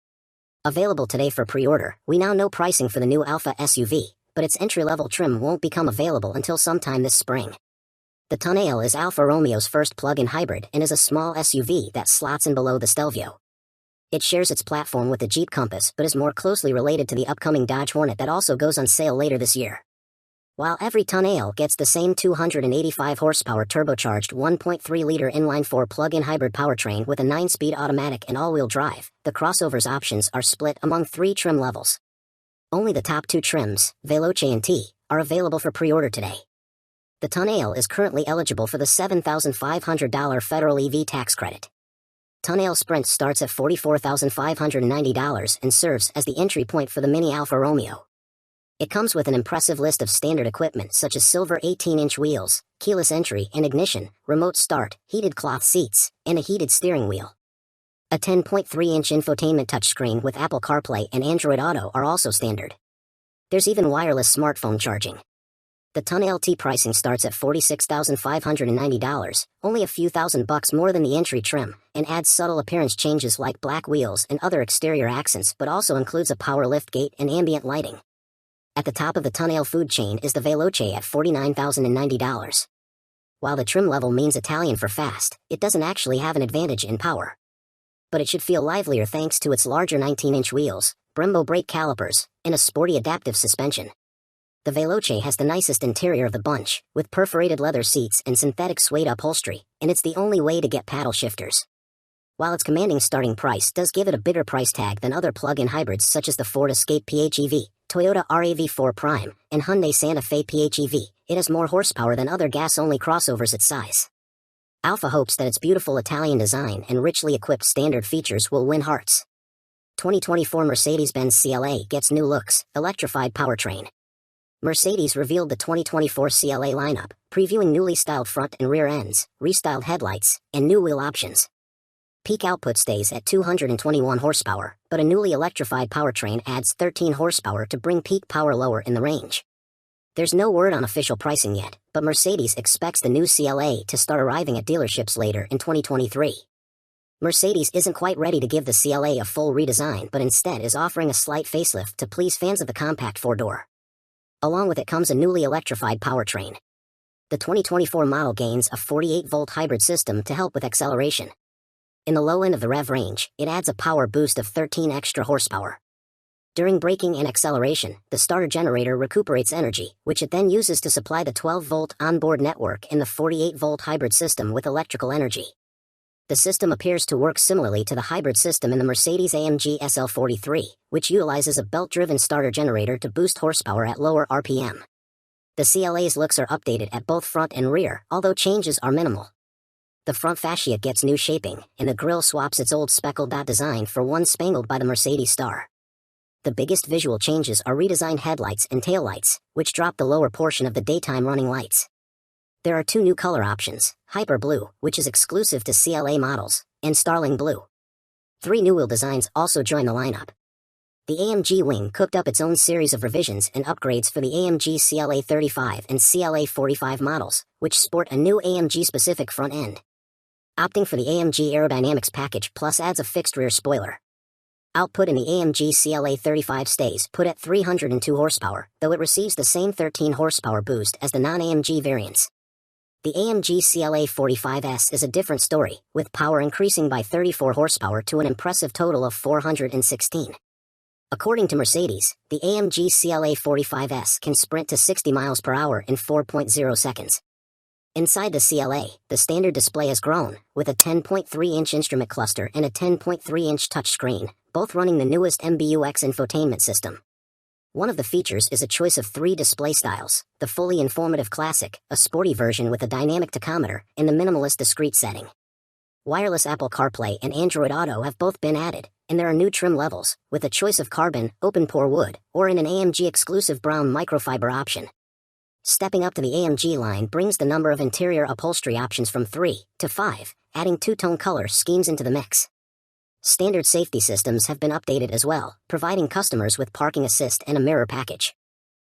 [SPEAKER 4] Available today for pre-order, we now know pricing for the new Alfa SUV, but its entry-level trim won't become available until sometime this spring. The Tonale is Alfa Romeo's first plug-in hybrid and is a small SUV that slots in below the Stelvio. It shares its platform with the Jeep Compass but is more closely related to the upcoming Dodge Hornet that also goes on sale later this year. While every Tonale gets the same 285 horsepower turbocharged 1.3-liter inline-4 plug-in hybrid powertrain with a 9-speed automatic and all-wheel drive, the crossover's options are split among 3 trim levels. Only the top 2 trims, Veloce and T, are available for pre-order today. The Tonale is currently eligible for the $7,500 federal EV tax credit. Tonale Sprint starts at $44,590 and serves as the entry point for the mini Alfa Romeo. It comes with an impressive list of standard equipment such as silver 18-inch wheels, keyless entry and ignition, remote start, heated cloth seats, and a heated steering wheel. A 10.3-inch infotainment touchscreen with Apple CarPlay and Android Auto are also standard. There's even wireless smartphone charging. The Tonale T pricing starts at $46,590, only a few $1,000 more than the entry trim, and adds subtle appearance changes like black wheels and other exterior accents but also includes a power liftgate and ambient lighting. At the top of the Tonale food chain is the Veloce at $49,090. While the trim level means Italian for fast, it doesn't actually have an advantage in power. But it should feel livelier thanks to its larger 19-inch wheels, Brembo brake calipers, and a sporty adaptive suspension. The Veloce has the nicest interior of the bunch, with perforated leather seats and synthetic suede upholstery, and it's the only way to get paddle shifters. While its commanding starting price does give it a bigger price tag than other plug-in hybrids such as the Ford Escape PHEV, Toyota RAV4 Prime, and Hyundai Santa Fe PHEV, it has more horsepower than other gas-only crossovers its size. Alfa hopes that its beautiful Italian design and richly equipped standard features will win hearts. 2024 Mercedes-Benz CLA gets new looks, electrified powertrain. Mercedes revealed the 2024 CLA lineup, previewing newly styled front and rear ends, restyled headlights, and new wheel options. Peak output stays at 221 horsepower, but a newly electrified powertrain adds 13 horsepower to bring peak power lower in the range. There's no word on official pricing yet, but Mercedes expects the new CLA to start arriving at dealerships later in 2023. Mercedes isn't quite ready to give the CLA a full redesign, but instead is offering a slight facelift to please fans of the compact four-door. Along with it comes a newly electrified powertrain. The 2024 model gains a 48-volt hybrid system to help with acceleration. In the low end of the rev range, it adds a power boost of 13 extra horsepower. During braking and acceleration, the starter generator recuperates energy, which it then uses to supply the 12-volt onboard network in the 48-volt hybrid system with electrical energy. The system appears to work similarly to the hybrid system in the Mercedes-AMG SL43, which utilizes a belt-driven starter generator to boost horsepower at lower RPM. The CLA's looks are updated at both front and rear, although changes are minimal. The front fascia gets new shaping, and the grille swaps its old speckled dot design for one spangled by the Mercedes star. The biggest visual changes are redesigned headlights and taillights, which drop the lower portion of the daytime running lights. There are two new color options, Hyper Blue, which is exclusive to CLA models, and Starling Blue. 3 new wheel designs also join the lineup. The AMG Wing cooked up its own series of revisions and upgrades for the AMG CLA 35 and CLA 45 models, which sport a new AMG-specific front end. Opting for the AMG Aerodynamics package plus adds a fixed rear spoiler. Output in the AMG CLA 35 stays put at 302 horsepower, though it receives the same 13 horsepower boost as the non-AMG variants. The AMG CLA 45S is a different story, with power increasing by 34 horsepower to an impressive total of 416. According to Mercedes, the AMG CLA 45S can sprint to 60 miles per hour in 4.0 seconds. Inside the CLA, the standard display has grown, with a 10.3-inch instrument cluster and a 10.3-inch touchscreen, both running the newest MBUX infotainment system. One of the features is a choice of 3 display styles, the fully informative Classic, a sporty version with a dynamic tachometer, and the minimalist discrete setting. Wireless Apple CarPlay and Android Auto have both been added, and there are new trim levels, with a choice of carbon, open-pore wood, or in an AMG-exclusive brown microfiber option. Stepping up to the AMG line brings the number of interior upholstery options from 3 to 5, adding 2-tone color schemes into the mix. Standard safety systems have been updated as well, providing customers with parking assist and a mirror package.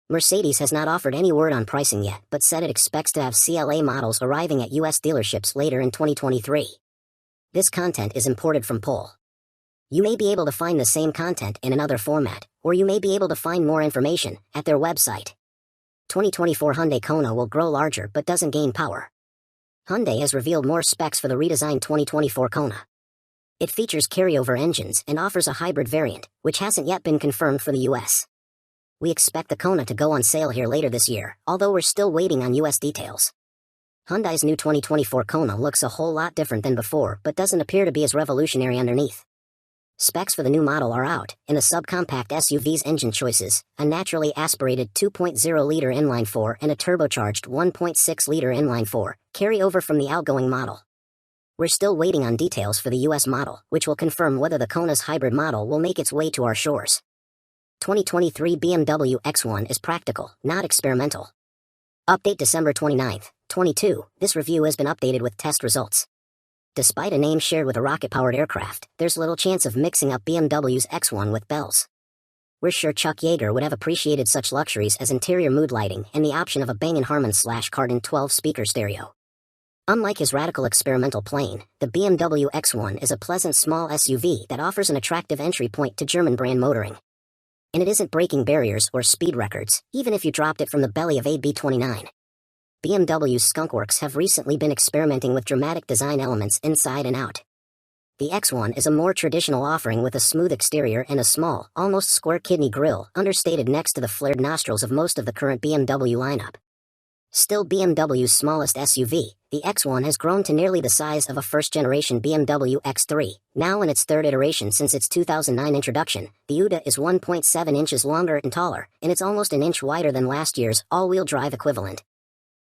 [SPEAKER 4] Mercedes has not offered any word on pricing yet, but said it expects to have CLA models arriving at U.S. dealerships later in 2023. This content is imported from Pole. You may be able to find the same content in another format, or you may be able to find more information at their website. 2024 Hyundai Kona will grow larger but doesn't gain power. Hyundai has revealed more specs for the redesigned 2024 Kona. It features carryover engines and offers a hybrid variant, which hasn't yet been confirmed for the US. We expect the Kona to go on sale here later this year, although we're still waiting on US details. Hyundai's new 2024 Kona looks a whole lot different than before, but doesn't appear to be as revolutionary underneath. Specs for the new model are out, in the subcompact SUV's engine choices, a naturally aspirated 2.0-liter inline-4 and a turbocharged 1.6-liter inline-4, carry over from the outgoing model. We're still waiting on details for the US model, which will confirm whether the Kona's hybrid model will make its way to our shores. 2023 BMW X1 is practical, not experimental. Update December 29, 22. This review has been updated with test results. Despite a name shared with a rocket-powered aircraft, there's little chance of mixing up BMW's X1 with Bell's. We're sure Chuck Yeager would have appreciated such luxuries as interior mood lighting and the option of a Bang & Harman/Kardon 12-speaker stereo. Unlike his radical experimental plane, the BMW X1 is a pleasant small SUV that offers an attractive entry point to German brand motoring. And it isn't breaking barriers or speed records, even if you dropped it from the belly of a B29. BMW's skunkworks have recently been experimenting with dramatic design elements inside and out. The X1 is a more traditional offering with a smooth exterior and a small, almost square kidney grille understated next to the flared nostrils of most of the current BMW lineup. Still BMW's smallest SUV, the X1 has grown to nearly the size of a first-generation BMW X3. Now in its 3rd iteration since its 2009 introduction, the UDA is 1.7 inches longer and taller, and it's almost an inch wider than last year's all-wheel drive equivalent.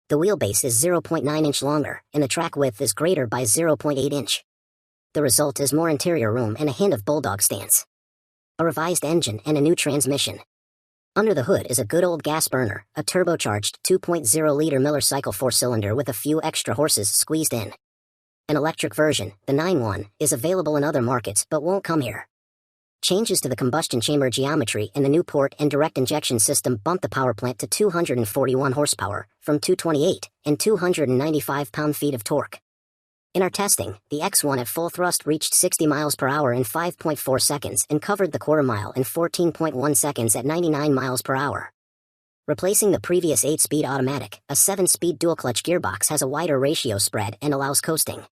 [SPEAKER 4] The wheelbase is 0.9 inch longer, and the track width is greater by 0.8 inch. The result is more interior room and a hint of bulldog stance. A revised engine and a new transmission. Under the hood is a good old gas burner, a turbocharged 2.0-liter Miller cycle 4-cylinder with a few extra horses squeezed in. An electric version, the 9.1, is available in other markets but won't come here. Changes to the combustion chamber geometry and the new port and direct injection system bump the power plant to 241 horsepower, from 228, and 295 pound-feet of torque. In our testing, the X1 at full thrust reached 60 miles per hour in 5.4 seconds and covered the quarter mile in 14.1 seconds at 99 miles per hour. Replacing the previous 8-speed automatic, a 7-speed dual-clutch gearbox has a wider ratio spread and allows coasting.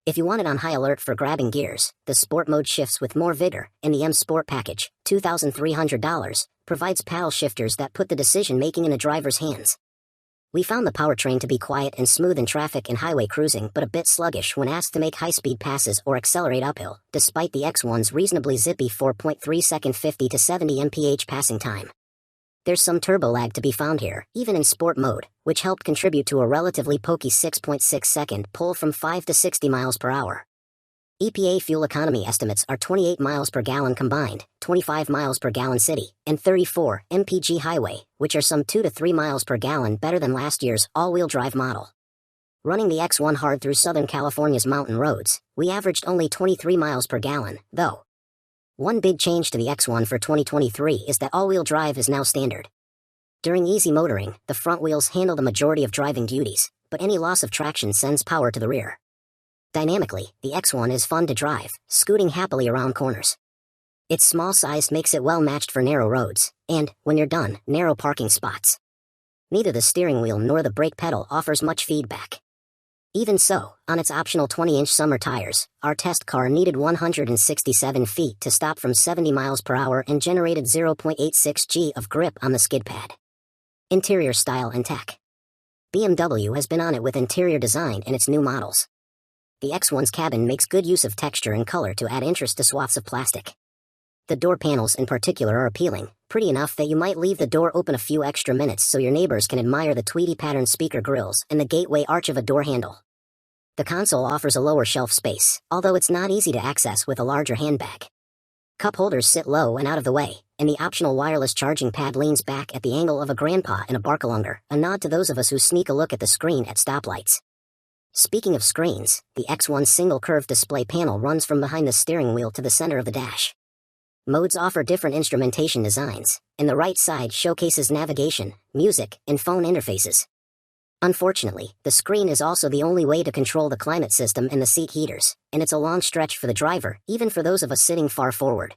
[SPEAKER 4] If you want it on high alert for grabbing gears, the Sport mode shifts with more vigor, and the M Sport package, $2,300, provides paddle shifters that put the decision-making in a driver's hands. We found the powertrain to be quiet and smooth in traffic and highway cruising but a bit sluggish when asked to make high-speed passes or accelerate uphill, despite the X1's reasonably zippy 4.3-second 50 to 70 mph passing time. There's some turbo lag to be found here, even in Sport mode, which helped contribute to a relatively pokey 6.6-second pull from 5 to 60 miles per hour. EPA fuel economy estimates are 28 miles per gallon combined, 25 miles per gallon city, and 34 mpg highway, which are some 2 to 3 miles per gallon better than last year's all-wheel drive model. Running the X1 hard through Southern California's mountain roads, we averaged only 23 miles per gallon, though. One big change to the X1 for 2023 is that all-wheel drive is now standard. During easy motoring, the front wheels handle the majority of driving duties, but any loss of traction sends power to the rear. Dynamically, the X1 is fun to drive, scooting happily around corners. Its small size makes it well matched for narrow roads, and, when you're done, narrow parking spots. Neither the steering wheel nor the brake pedal offers much feedback. Even so, on its optional 20-inch summer tires, our test car needed 167 feet to stop from 70 miles per hour and generated 0.86 g of grip on the skid pad. Interior style and tech. BMW has been on it with interior design in its new models. The X1's cabin makes good use of texture and color to add interest to swaths of plastic. The door panels in particular are appealing, pretty enough that you might leave the door open a few extra minutes so your neighbors can admire the Tweety patterned speaker grills and the gateway arch of a door handle. The console offers a lower shelf space, although it's not easy to access with a larger handbag. Cup holders sit low and out of the way, and the optional wireless charging pad leans back at the angle of a grandpa in a Barcalounger, a nod to those of us who sneak a look at the screen at stoplights. Speaking of screens, the X1's single curved display panel runs from behind the steering wheel to the center of the dash. Modes offer different instrumentation designs, and the right side showcases navigation, music, and phone interfaces. Unfortunately, the screen is also the only way to control the climate system and the seat heaters, and it's a long stretch for the driver, even for those of us sitting far forward.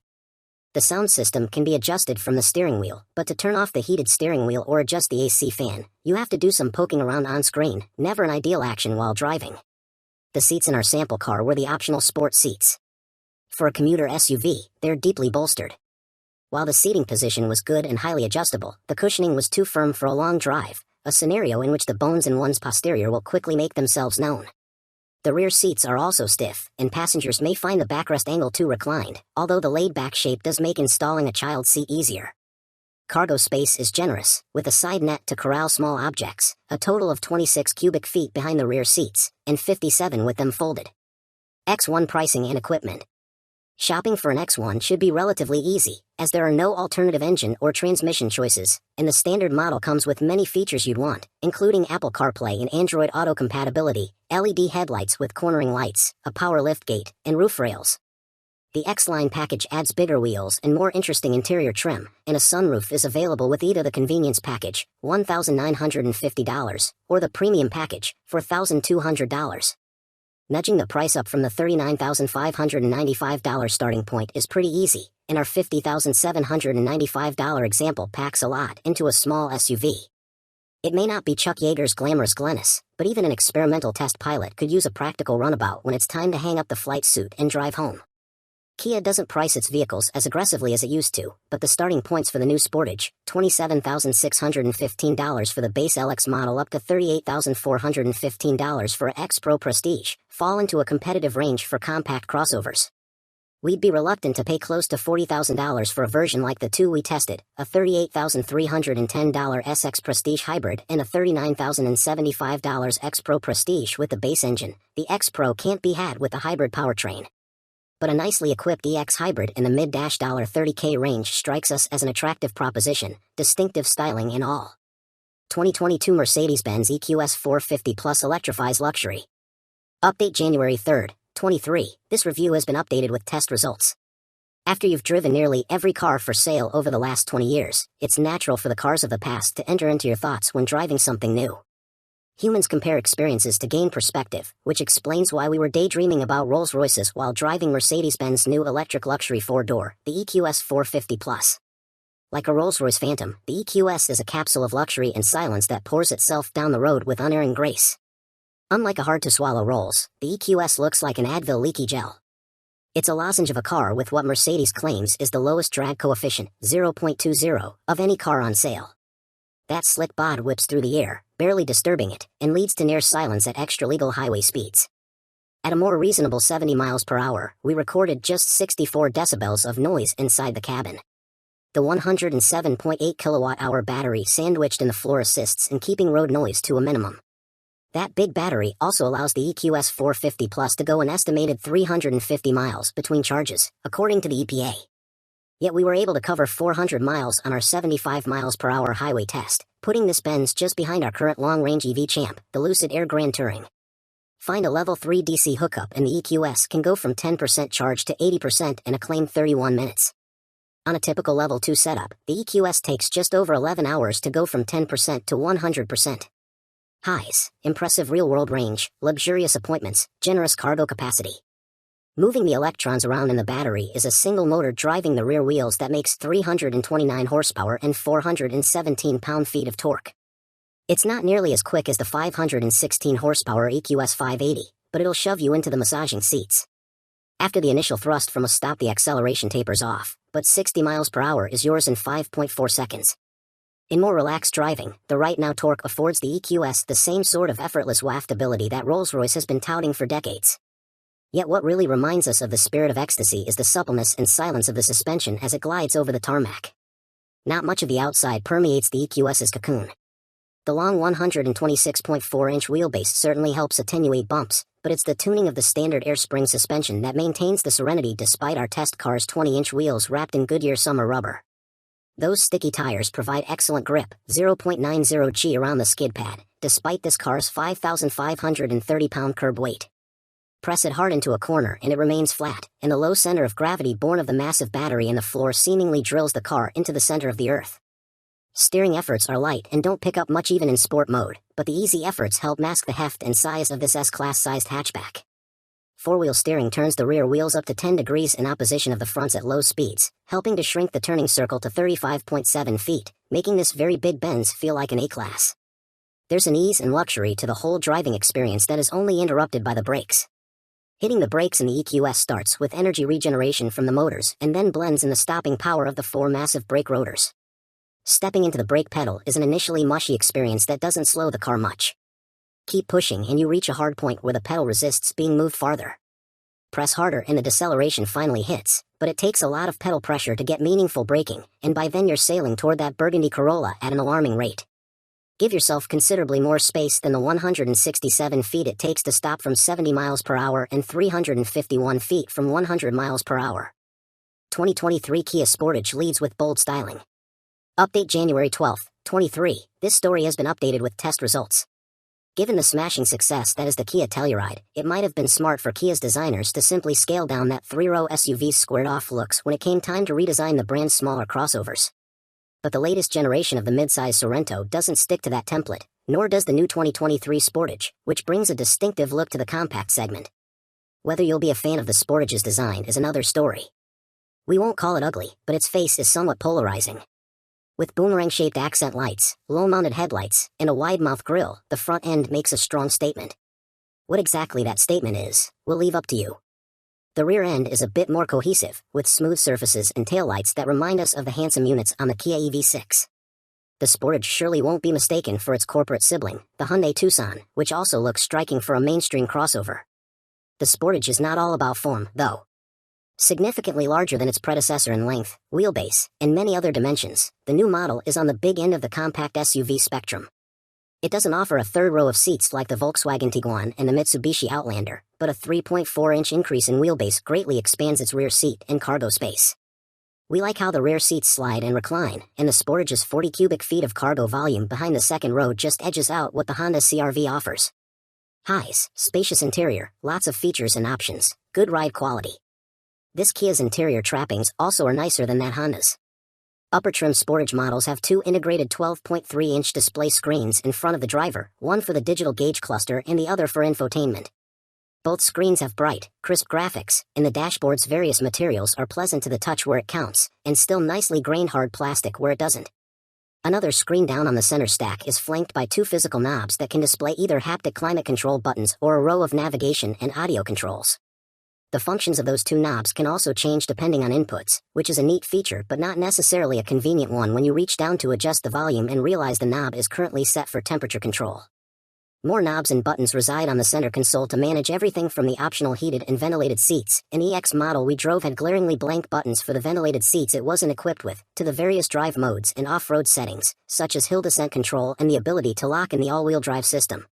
[SPEAKER 4] The sound system can be adjusted from the steering wheel, but to turn off the heated steering wheel or adjust the AC fan, you have to do some poking around on screen, never an ideal action while driving. The seats in our sample car were the optional sport seats. For a commuter SUV, they're deeply bolstered. While the seating position was good and highly adjustable, the cushioning was too firm for a long drive, a scenario in which the bones in one's posterior will quickly make themselves known. The rear seats are also stiff, and passengers may find the backrest angle too reclined, although the laid-back shape does make installing a child seat easier. Cargo space is generous, with a side net to corral small objects, a total of 26 cubic feet behind the rear seats, and 57 with them folded. X1 pricing and equipment. Shopping for an X1 should be relatively easy, as there are no alternative engine or transmission choices, and the standard model comes with many features you'd want, including Apple CarPlay and Android Auto compatibility, LED headlights with cornering lights, a power liftgate, and roof rails. The X-Line package adds bigger wheels and more interesting interior trim, and a sunroof is available with either the Convenience package, $1,950, or the Premium package, for $1,200. Nudging the price up from the $39,595 starting point is pretty easy, and our $50,795 example packs a lot into a small SUV. It may not be Chuck Yeager's glamorous Glennis, but even an experimental test pilot could use a practical runabout when it's time to hang up the flight suit and drive home. Kia doesn't price its vehicles as aggressively as it used to, but the starting points for the new Sportage, $27,615 for the base LX model up to $38,415 for a X Pro Prestige, fall into a competitive range for compact crossovers. We'd be reluctant to pay close to $40,000 for a version like the two we tested, a $38,310 SX Prestige Hybrid and a $39,075 X Pro Prestige with the base engine. The X Pro can't be had with the hybrid powertrain. But a nicely equipped EX Hybrid in the mid-$30K range strikes us as an attractive proposition, distinctive styling and all. 2022 Mercedes-Benz EQS 450 Plus electrifies luxury. Update January 3, 23. This review has been updated with test results. After you've driven nearly every car for sale over the last 20 years, it's natural for the cars of the past to enter into your thoughts when driving something new. Humans compare experiences to gain perspective, which explains why we were daydreaming about Rolls-Royces while driving Mercedes-Benz new electric luxury four-door, the EQS 450 Plus. Like a Rolls-Royce Phantom, the EQS is a capsule of luxury and silence that pours itself down the road with unerring grace. Unlike a hard-to-swallow Rolls, the EQS looks like an Advil leaky gel. It's a lozenge of a car with what Mercedes claims is the lowest drag coefficient, 0.20, of any car on sale. That slick bod whips through the air, barely disturbing it, and leads to near silence at extra-legal highway speeds. At a more reasonable 70 miles per hour, we recorded just 64 decibels of noise inside the cabin. The 107.8 kilowatt-hour battery sandwiched in the floor assists in keeping road noise to a minimum. That big battery also allows the EQS 450 Plus to go an estimated 350 miles between charges, according to the EPA. Yet we were able to cover 400 miles on our 75 miles per hour highway test, putting this Benz just behind our current long-range EV champ, the Lucid Air Grand Touring. Find a level 3 DC hookup and the EQS can go from 10% charge to 80% in a claimed 31 minutes. On a typical level 2 setup, the EQS takes just over 11 hours to go from 10% to 100%. Highs: impressive real-world range, luxurious appointments, generous cargo capacity. Moving the electrons around in the battery is a single motor driving the rear wheels that makes 329 horsepower and 417 pound-feet of torque. It's not nearly as quick as the 516 horsepower EQS 580, but it'll shove you into the massaging seats. After the initial thrust from a stop, the acceleration tapers off, but 60 miles per hour is yours in 5.4 seconds. In more relaxed driving, the right now torque affords the EQS the same sort of effortless waftability that Rolls-Royce has been touting for decades. Yet what really reminds us of the spirit of ecstasy is the suppleness and silence of the suspension as it glides over the tarmac. Not much of the outside permeates the EQS's cocoon. The long 126.4-inch wheelbase certainly helps attenuate bumps, but it's the tuning of the standard air spring suspension that maintains the serenity despite our test car's 20-inch wheels wrapped in Goodyear summer rubber. Those sticky tires provide excellent grip, 0.90 G around the skid pad, despite this car's 5,530-pound curb weight. Press it hard into a corner and it remains flat, and the low center of gravity born of the massive battery in the floor seemingly drills the car into the center of the earth. Steering efforts are light and don't pick up much even in sport mode, but the easy efforts help mask the heft and size of this S-Class sized hatchback. Four-wheel steering turns the rear wheels up to 10 degrees in opposition of the fronts at low speeds, helping to shrink the turning circle to 35.7 feet, making this very big Benz feel like an A-Class. There's an ease and luxury to the whole driving experience that is only interrupted by the brakes. Hitting the brakes in the EQS starts with energy regeneration from the motors and then blends in the stopping power of the 4 massive brake rotors. Stepping into the brake pedal is an initially mushy experience that doesn't slow the car much. Keep pushing and you reach a hard point where the pedal resists being moved farther. Press harder and the deceleration finally hits, but it takes a lot of pedal pressure to get meaningful braking, and by then you're sailing toward that burgundy Corolla at an alarming rate. Give yourself considerably more space than the 167 feet it takes to stop from 70 miles per hour and 351 feet from 100 miles per hour. 2023 Kia Sportage leads with bold styling. Update January 12, 23. This story has been updated with test results. Given the smashing success that is the Kia Telluride, it might have been smart for Kia's designers to simply scale down that 3-row SUV's squared-off looks when it came time to redesign the brand's smaller crossovers. But the latest generation of the midsize Sorento doesn't stick to that template, nor does the new 2023 Sportage, which brings a distinctive look to the compact segment. Whether you'll be a fan of the Sportage's design is another story. We won't call it ugly, but its face is somewhat polarizing. With boomerang-shaped accent lights, low-mounted headlights, and a wide-mouth grille, the front end makes a strong statement. What exactly that statement is, we'll leave up to you. The rear end is a bit more cohesive, with smooth surfaces and taillights that remind us of the handsome units on the Kia EV6. The Sportage surely won't be mistaken for its corporate sibling, the Hyundai Tucson, which also looks striking for a mainstream crossover. The Sportage is not all about form, though. Significantly larger than its predecessor in length, wheelbase, and many other dimensions, the new model is on the big end of the compact SUV spectrum. It doesn't offer a third row of seats like the Volkswagen Tiguan and the Mitsubishi Outlander, but a 3.4-inch increase in wheelbase greatly expands its rear seat and cargo space. We like how the rear seats slide and recline, and the Sportage's 40 cubic feet of cargo volume behind the second row just edges out what the Honda CR-V offers. Highs: spacious interior, lots of features and options, good ride quality. This Kia's interior trappings also are nicer than that Honda's. Upper trim Sportage models have two integrated 12.3-inch display screens in front of the driver, one for the digital gauge cluster and the other for infotainment. Both screens have bright, crisp graphics, and the dashboard's various materials are pleasant to the touch where it counts, and still nicely grained hard plastic where it doesn't. Another screen down on the center stack is flanked by two physical knobs that can display either haptic climate control buttons or a row of navigation and audio controls. The functions of those two knobs can also change depending on inputs, which is a neat feature but not necessarily a convenient one when you reach down to adjust the volume and realize the knob is currently set for temperature control. More knobs and buttons reside on the center console to manage everything from the optional heated and ventilated seats. An EX model we drove had glaringly blank buttons for the ventilated seats it wasn't equipped with, to the various drive modes and off-road settings, such as hill descent control and the ability to lock in the all-wheel drive system.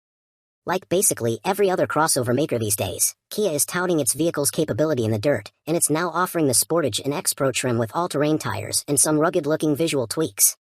[SPEAKER 4] Like basically every other crossover maker these days, Kia is touting its vehicle's capability in the dirt, and it's now offering the Sportage and X Pro trim with all-terrain tires and some rugged-looking visual tweaks.